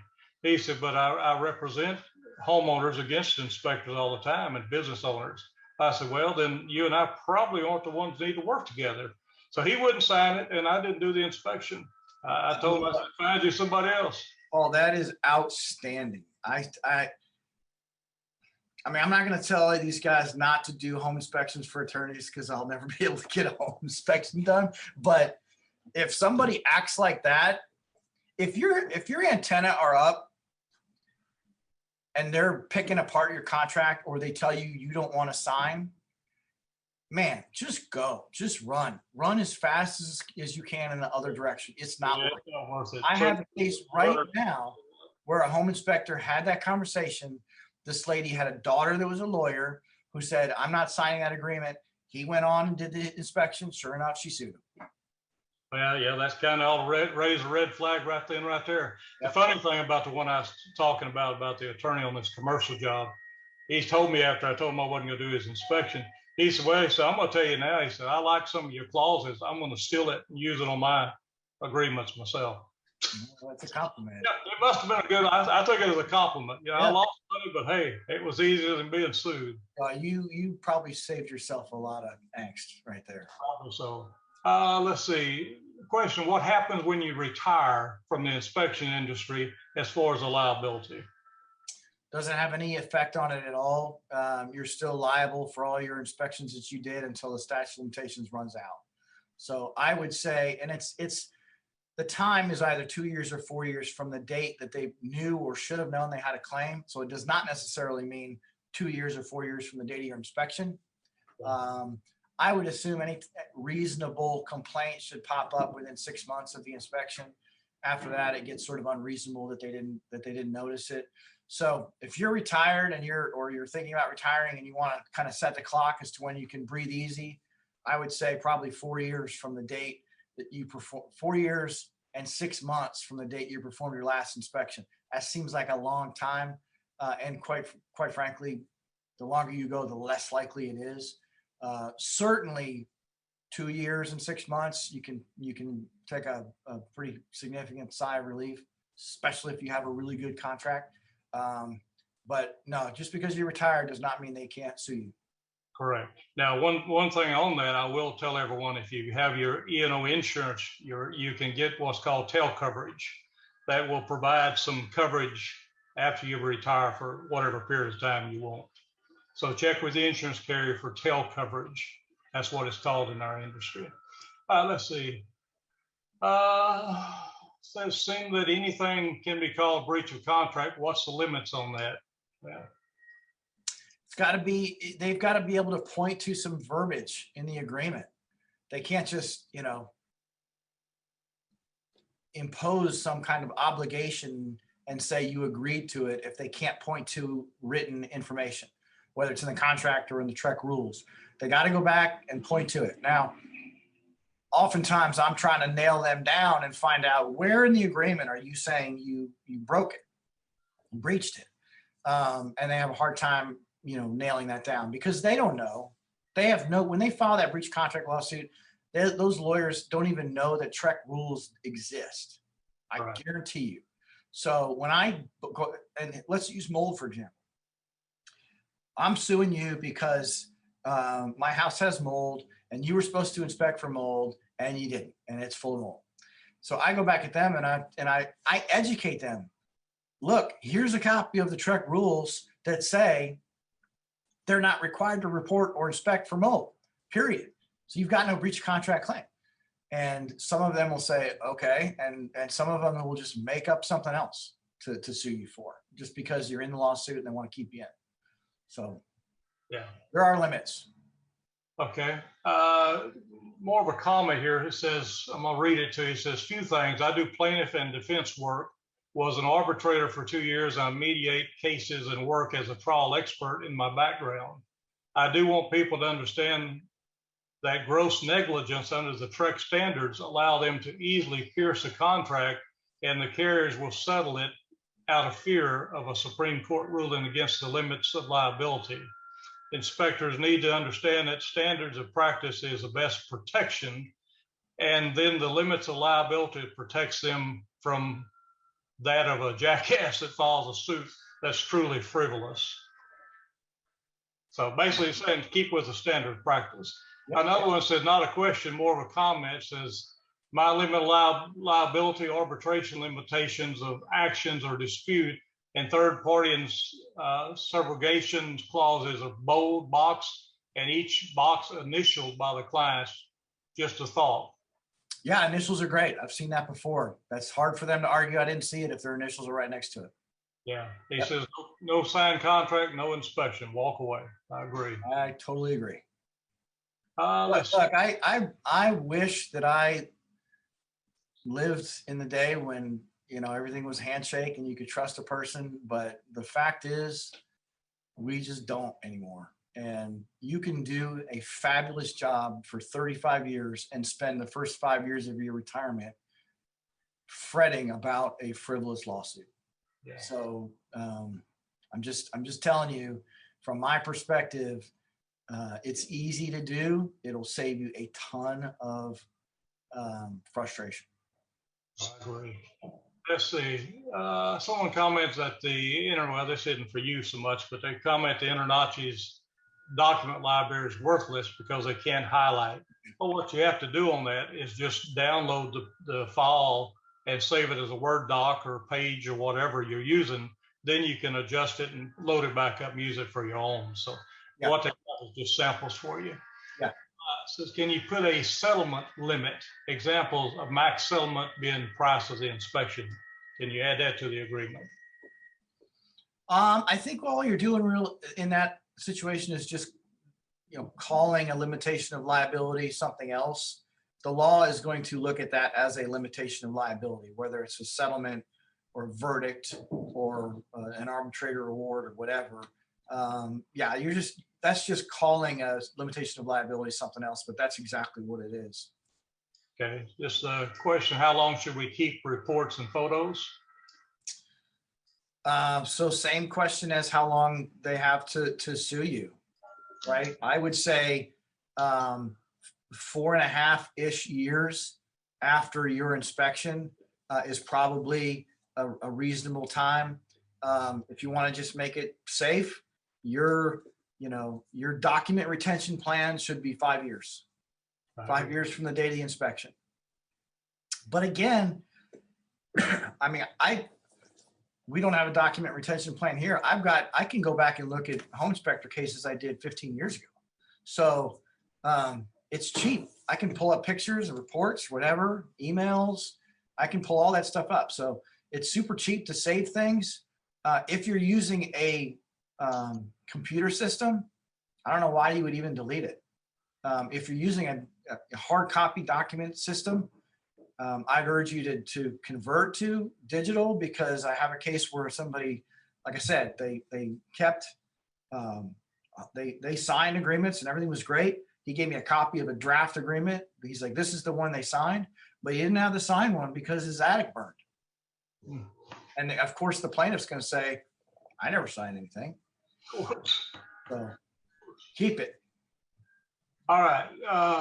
He said, "But I represent homeowners against inspectors all the time and business owners." I said, "Well, then you and I probably aren't the ones that need to work together." So he wouldn't sign it, and I didn't do the inspection. I told him, I said, "Find you somebody else." Oh, that is outstanding. I mean, I'm not going to tell these guys not to do home inspections for attorneys because I'll never be able to get a home inspection done. But if somebody acts like that, if your antenna are up and they're picking apart your contract, or they tell you don't want to sign, man, just go, just run as fast as you can in the other direction. It's not worth it. It's not worth it. I have a case right now where a home inspector had that conversation. This lady had a daughter that was a lawyer who said, "I'm not signing that agreement." He went on and did the inspection. Sure enough, she sued him. Well, yeah, that's kind of all raise a red flag right then, right there. Yep. The funny thing about the one I was talking about the attorney on this commercial job, he told me after I told him I wasn't going to do his inspection, he said, "Well," he said, "I'm going to tell you now," he said, "I like some of your clauses. I'm going to steal it and use it on my agreements myself." Well, that's a compliment. Yeah, it must have been a good, I took it as a compliment. You know, Yeah. I lost money, but hey, it was easier than being sued. You probably saved yourself a lot of angst right there. Probably so. Let's see. Question: what happens when you retire from the inspection industry as far as a liability? Doesn't have any effect on it at all. You're still liable for all your inspections that you did until the statute of limitations runs out. So I would say, and it's the time is either 2 years or 4 years from the date that they knew or should have known they had a claim. So it does not necessarily mean 2 years or 4 years from the date of your inspection. I would assume any reasonable complaint should pop up within 6 months of the inspection. After that, it gets sort of unreasonable that they didn't notice it. So if you're retired and you're thinking about retiring and you want to kind of set the clock as to when you can breathe easy, I would say probably 4 years from the date that you perform, 4 years and 6 months from the date you performed your last inspection. That seems like a long time. And quite frankly, the longer you go, the less likely it is. Certainly 2 years and 6 months, you can take a pretty significant sigh of relief, especially if you have a really good contract. But no, just because you're retired does not mean they can't sue you. Correct. Now, one thing on that, I will tell everyone, if you have your E&O insurance, you can get what's called tail coverage. That will provide some coverage after you retire for whatever period of time you want. So check with the insurance carrier for tail coverage. That's what it's called in our industry. Let's see. Says seem that anything can be called breach of contract. What's the limits on that? Yeah. They've got to be able to point to some verbiage in the agreement. They can't just, impose some kind of obligation and say you agreed to it if they can't point to written information, whether it's in the contract or in the TREC rules. They got to go back and point to it. Now, oftentimes I'm trying to nail them down and find out where in the agreement are you saying you broke it, you breached it. And they have a hard time nailing that down because they don't know. When they file that breach contract lawsuit, those lawyers don't even know that TREC rules exist. I Right. guarantee you. So when I go, and let's use mold, for example. I'm suing you because my house has mold and you were supposed to inspect for mold and you didn't, and it's full of mold. So I go back at them and I educate them. Look, here's a copy of the TREC rules that say they're not required to report or inspect for mold, period. So you've got no breach of contract claim. And some of them will say, okay. And some of them will just make up something else to sue you for just because you're in the lawsuit and they want to keep you in. So Yeah. there are limits. Okay. more of a comment here. It says, I'm gonna read it to you. It says, few things. I do plaintiff and defense work, was an arbitrator for 2 years. I mediate cases and work as a trial expert in my background. I do want people to understand that gross negligence under the TREC standards allow them to easily pierce a contract, and the carriers will settle it out of fear of a Supreme Court ruling against the limits of liability. Inspectors need to understand that standards of practice is the best protection, and then the limits of liability protects them from that of a jackass that files a suit that's truly frivolous. So basically it's saying keep with the standard practice. Yep. Another one says, not a question, more of a comment, says, my limit liability arbitration limitations of actions or dispute and third party and subrogation clauses are bold, box, and each box initialed by the class. Just a thought. Yeah, initials are great. I've seen that before. That's hard for them to argue. I didn't see it if their initials are right next to it. Yeah, he says no signed contract, no inspection, walk away. I agree. I totally agree. Look, I wish that I lived in the day when, you know, everything was handshake and you could trust a person, but the fact is we just don't anymore. And you can do a fabulous job for 35 years and spend the first 5 years of your retirement fretting about a frivolous lawsuit. yeah. So I'm just telling you, from my perspective, it's easy to do. It'll save you a ton of frustration. I agree. Let's see. Someone comments that the well, this isn't for you so much, but they comment the InterNACHI's document library is worthless because they can't highlight. Well, what you have to do on that is just download the file and save it as a Word doc or page or whatever you're using. Then you can adjust it and load it back up and use it for your own. So yeah. What they have is just samples for you. Yeah. Says, can you put a settlement limit? Examples of max settlement being price of the inspection. Can you add that to the agreement? I think all you're doing in that situation is just, you know, calling a limitation of liability something else. The law is going to look at that as a limitation of liability, whether it's a settlement or verdict or an arbitrator award or whatever. Yeah, that's just calling a limitation of liability something else, but that's exactly what it is. Okay, just a question, how long should we keep reports and photos? So same question as how long they have to sue you, right? I would say 4.5-ish years after your inspection is probably a reasonable time. If you want to just make it safe, your document retention plan should be 5 years. 5 years from the date of the inspection. But again, I mean, we don't have a document retention plan here. I can go back and look at home inspector cases I did 15 years ago. So it's cheap. I can pull up pictures, reports, whatever, emails. I can pull all that stuff up. So it's super cheap to save things. If you're using a computer system, I don't know why you would even delete it. If you're using a hard copy document system, I'd urge you to convert to digital, because I have a case where somebody, like I said, they kept, they signed agreements and everything was great. He gave me a copy of a draft agreement. He's like, this is the one they signed, but he didn't have the signed one because his attic burned. And of course the plaintiff's going to say, I never signed anything. Of course. So keep it. All right.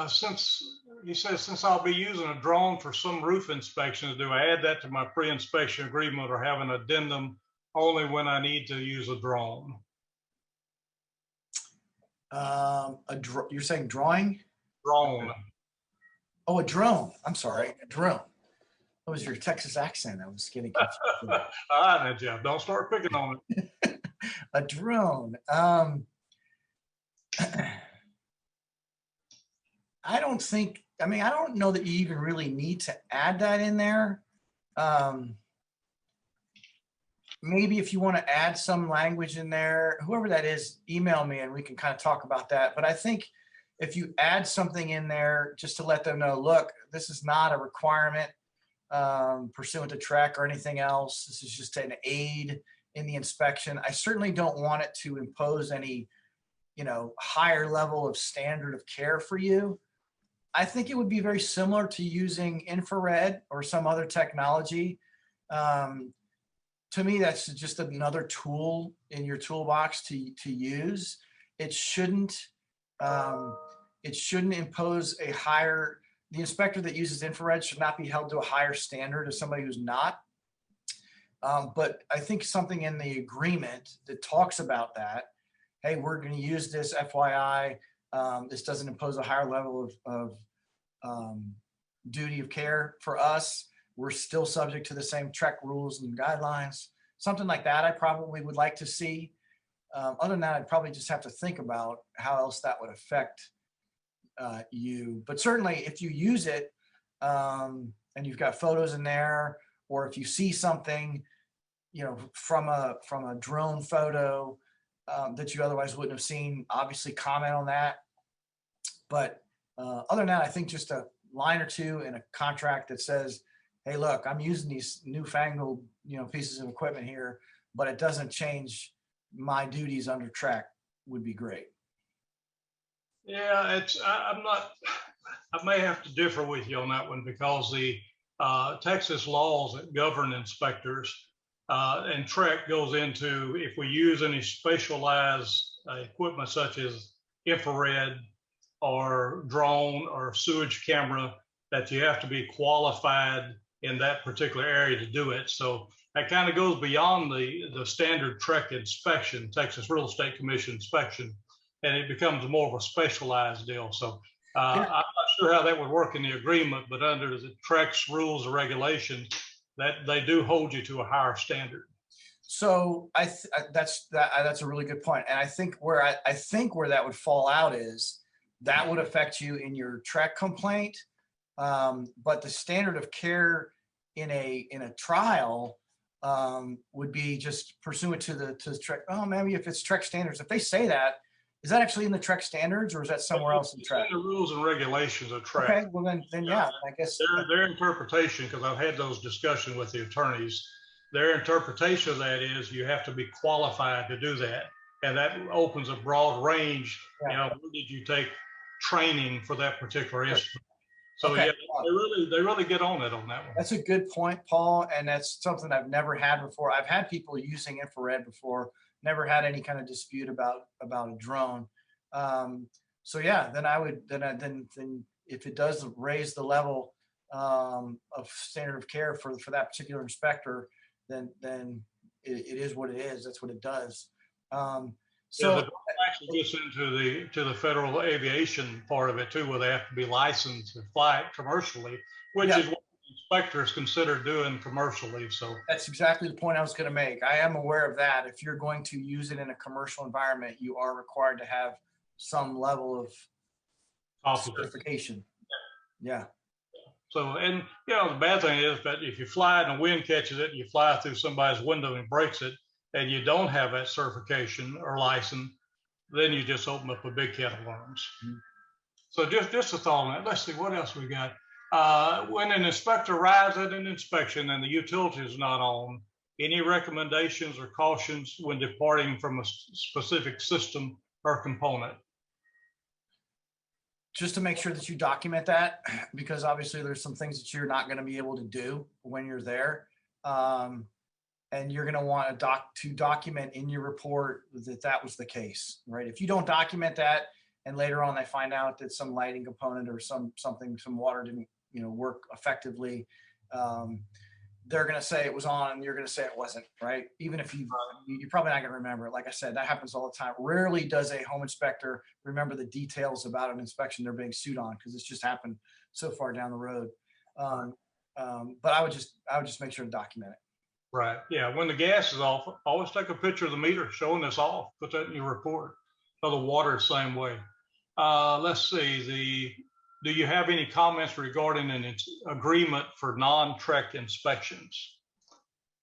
Since he says, since I'll be using a drone for some roof inspections, do I add that to my pre-inspection agreement or have an addendum only when I need to use a drone? You're saying drawing? Drone. Oh, a drone. I'm sorry, a drone. That was your Texas accent. I was getting confused. All right, now, Jeff, don't start picking on it. A drone. I don't know that you even really need to add that in there. Maybe if you want to add some language in there, whoever that is, email me and we can kind of talk about that. But I think if you add something in there just to let them know, look, this is not a requirement pursuant to TREC or anything else. This is just an aid in the inspection. I certainly don't want it to impose any, higher level of standard of care for you. I think it would be very similar to using infrared or some other technology. To me, that's just another tool in your toolbox to use. It shouldn't impose a higher, the inspector that uses infrared should not be held to a higher standard as somebody who's not. But I think something in the agreement that talks about that, hey, we're going to use this FYI. This doesn't impose a higher level of duty of care for us. We're still subject to the same TREC rules and guidelines. Something like that I probably would like to see. Other than that, I'd probably just have to think about how else that would affect you. But certainly if you use it and you've got photos in there, or if you see something, from a drone photo that you otherwise wouldn't have seen, obviously comment on that. But other than that, I think just a line or two in a contract that says, hey, look, I'm using these newfangled, pieces of equipment here, but it doesn't change my duties under TREC would be great. Yeah, I may have to differ with you on that one, because the Texas laws that govern inspectors and TREC goes into, if we use any specialized equipment such as infrared or drone or sewage camera, that you have to be qualified in that particular area to do it. So that kind of goes beyond the standard TREC inspection, Texas Real Estate Commission inspection, and it becomes more of a specialized deal. So I'm not sure how that would work in the agreement, but under the TREC's rules and regulations, that they do hold you to a higher standard. So that's a really good point. And I think where that would fall out is that would affect you in your TREC complaint. But the standard of care in a trial would be just pursuant to the TREC. Oh, maybe if it's TREC standards, if they say that, is that actually in the TREC standards, or is that somewhere else in TREC? The rules and regulations of TREC. Okay, well then yeah, I guess their interpretation, because I've had those discussions with the attorneys, their interpretation of that is you have to be qualified to do that, and that opens a broad range. Yeah. Where did you take training for that particular instance? So okay. Yeah, they really get on it on that one. That's a good point, Paul, and that's something I've never had before. I've had people using infrared before, never had any kind of dispute about a drone. So yeah, then if it does raise the level of standard of care for that particular inspector, then it is what it is. That's what it does. So yeah, actually gets into the federal aviation part of it too, where they have to be licensed to fly it commercially, which is what inspectors consider doing commercially. So that's exactly the point I was going to make. I am aware of that. If you're going to use it in a commercial environment, you are required to have some level of certification. Yeah. So, and the bad thing is that if you fly and the wind catches it, and you fly through somebody's window and breaks it, and you don't have that certification or license, then you just open up a big can of worms. Mm-hmm. So just a thought on that. Let's see what else we got. When an inspector arrives at an inspection and the utility is not on, any recommendations or cautions when departing from a specific system or component? Just to make sure that you document that, because obviously there's some things that you're not going to be able to do when you're there. And you're going to want to document in your report that was the case, right? If you don't document that and later on they find out that some lighting component or some water didn't work effectively, they're going to say it was on and you're going to say it wasn't, right? Even if you're probably not going to remember it. Like I said, that happens all the time. Rarely does a home inspector remember the details about an inspection they're being sued on, because it's just happened so far down the road. But I would just make sure to document it. Right. Yeah. When the gas is off, always take a picture of the meter showing it's off. Put that in your report. Or the water the same way. Let's see. Do you have any comments regarding an agreement for non-TREC inspections?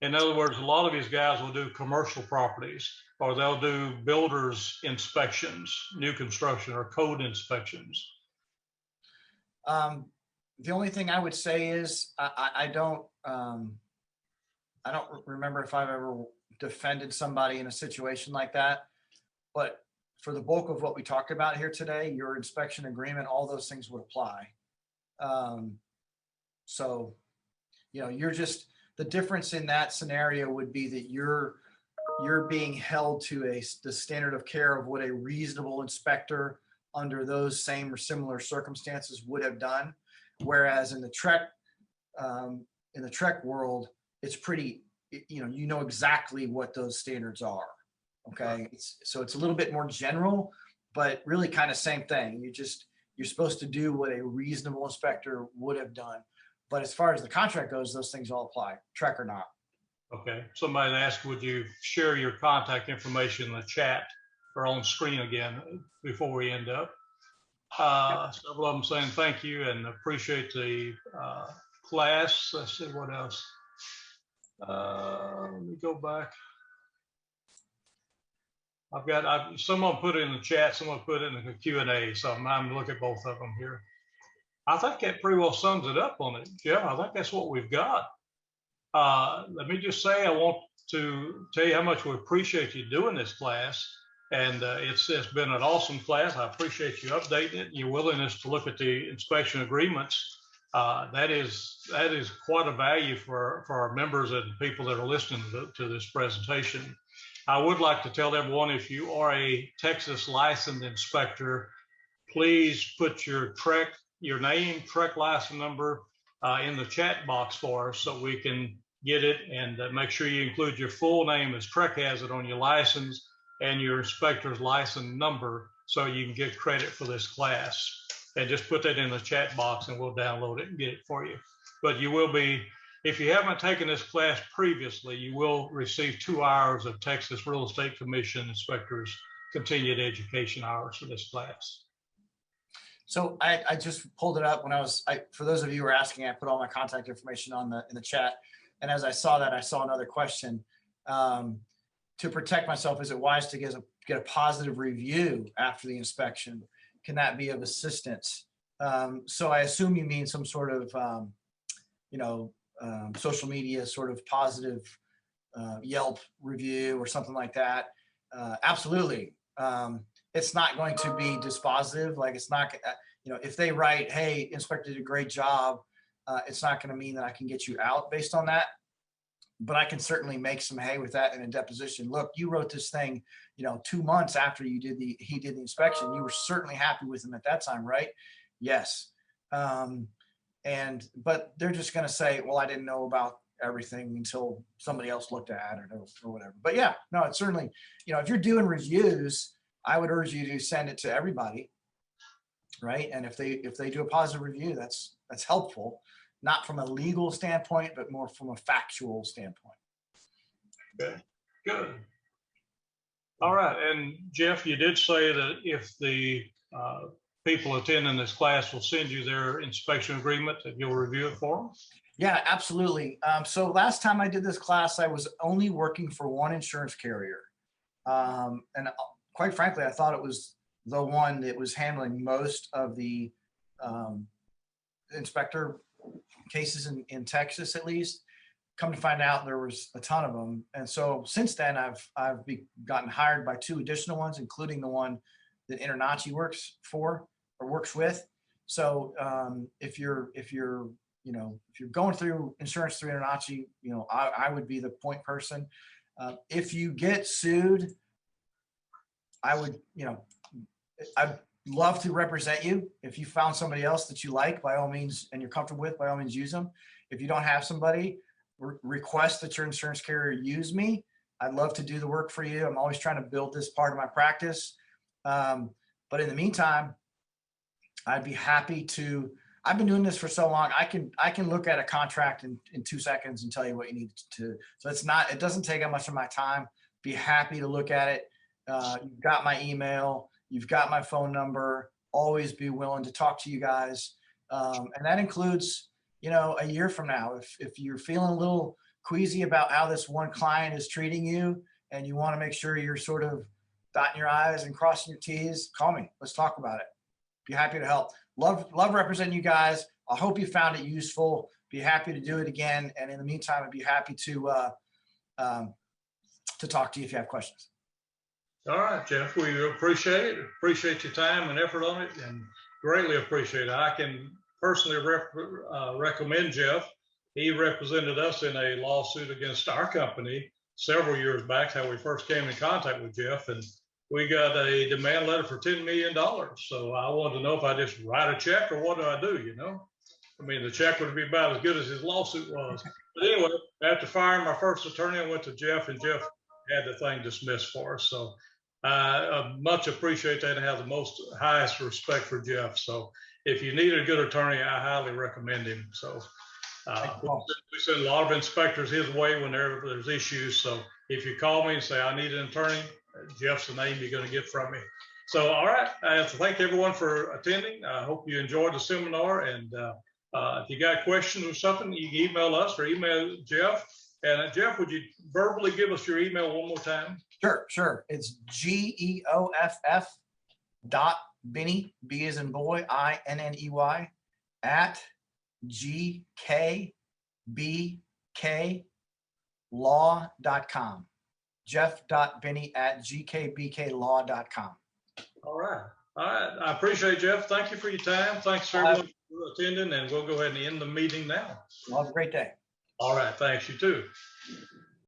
In other words, a lot of these guys will do commercial properties, or they'll do builders inspections, new construction or code inspections. The only thing I would say is I don't remember if I've ever defended somebody in a situation like that, but for the bulk of what we talked about here today, your inspection agreement, all those things would apply. So, you're just, the difference in that scenario would be that you're being held to the standard of care of what a reasonable inspector under those same or similar circumstances would have done. Whereas in the Trek world, it's pretty, you know exactly what those standards are. Okay. So it's a little bit more general, but really kind of same thing. You're supposed to do what a reasonable inspector would have done. But as far as the contract goes, those things all apply, Trek or not. Okay. Somebody asked, would you share your contact information in the chat or on screen again before we end up? Several of them saying thank you and appreciate the class. Let's see what else. Let me go back. Someone put it in the chat, someone put it in the Q&A, so I'm looking at both of them here. I think that pretty well sums it up on it, Jeff. I think that's what we've got. Let me just say, I want to tell you how much we appreciate you doing this class. And it's been an awesome class. I appreciate you updating it, your willingness to look at the inspection agreements. That is quite a value for our members and people that are listening to this presentation. I would like to tell everyone, if you are a Texas licensed inspector, please put your name, Trek license number in the chat box for us so we can get it, and make sure you include your full name as Trek has it on your license and your inspector's license number so you can get credit for this class. And just put that in the chat box and we'll download it and get it for you. But you will be, if you haven't taken this class previously, you will receive 2 hours of Texas Real Estate Commission inspectors continued education hours for this class. So I just pulled it up when for those of you who are asking, I put all my contact information in the chat. And as I saw that, I saw another question. To protect myself, is it wise to get a positive review after the inspection? Can that be of assistance? So I assume you mean some sort of, social media sort of positive Yelp review or something like that. Absolutely. It's not going to be dispositive. Like, it's not, if they write, hey, inspector did a great job, it's not going to mean that I can get you out based on that. But I can certainly make some hay with that in a deposition. Look, you wrote this thing, 2 months after he did the inspection. You were certainly happy with him at that time, right? Yes. But they're just going to say, well, I didn't know about everything until somebody else looked at it or whatever. But yeah, no, it's certainly, if you're doing reviews, I would urge you to send it to everybody, right? And if they do a positive review, that's helpful. Not from a legal standpoint, but more from a factual standpoint. Okay, good. All right, and Jeff, you did say that if the people attending this class will send you their inspection agreement, that you'll review it for them? Yeah, absolutely. So last time I did this class, I was only working for one insurance carrier. And quite frankly, I thought it was the one that was handling most of the inspector cases in Texas, at least. Come to find out, there was a ton of them. And so since then, I've gotten hired by 2 additional ones, including the one that InterNACHI works with. So if you're going through insurance through InterNACHI, I would be the point person. If you get sued, I'd love to represent you. If you found somebody else that you like, by all means, and you're comfortable with, by all means, use them. If you don't have somebody, request that your insurance carrier use me. I'd love to do the work for you. I'm always trying to build this part of my practice. But in the meantime, I'd be happy to. I've been doing this for so long. I can look at a contract in 2 seconds and tell you what you need to. So it doesn't take that much of my time. Be happy to look at it. You've got my email. You've got my phone number. Always be willing to talk to you guys. And that includes, a year from now, if you're feeling a little queasy about how this one client is treating you and you want to make sure you're sort of dotting your I's and crossing your T's, call me. Let's talk about it. Be happy to help. Love representing you guys. I hope you found it useful. Be happy to do it again. And in the meantime, I'd be happy to talk to you if you have questions. All right, Jeff, we appreciate it. Appreciate your time and effort on it, and greatly appreciate it. I can personally recommend Jeff. He represented us in a lawsuit against our company several years back, how we first came in contact with Jeff, and we got a demand letter for $10 million. So I wanted to know if I just write a check or what do I do, you know? I mean, the check would be about as good as his lawsuit was. But anyway, after firing my first attorney, I went to Jeff, and Jeff had the thing dismissed for us. So I much appreciate that and have the most highest respect for Jeff. So if you need a good attorney, I highly recommend him. So we send a lot of inspectors his way whenever there's issues. So if you call me and say, I need an attorney, Jeff's the name you're going to get from me. So, all right. I have to thank everyone for attending. I hope you enjoyed the seminar. And if you got questions or something, you can email us or email Jeff. And Jeff, would you verbally give us your email one more time? Sure. It's GEOFF.Binney, B as in boy, INNEY, at GKBKlaw.com. Jeff.Binney at GKBKlaw.com. All right. I appreciate it, Jeff. Thank you for your time. Thanks for everyone for attending, and we'll go ahead and end the meeting now. Well, have a great day. All right. Thanks. You too.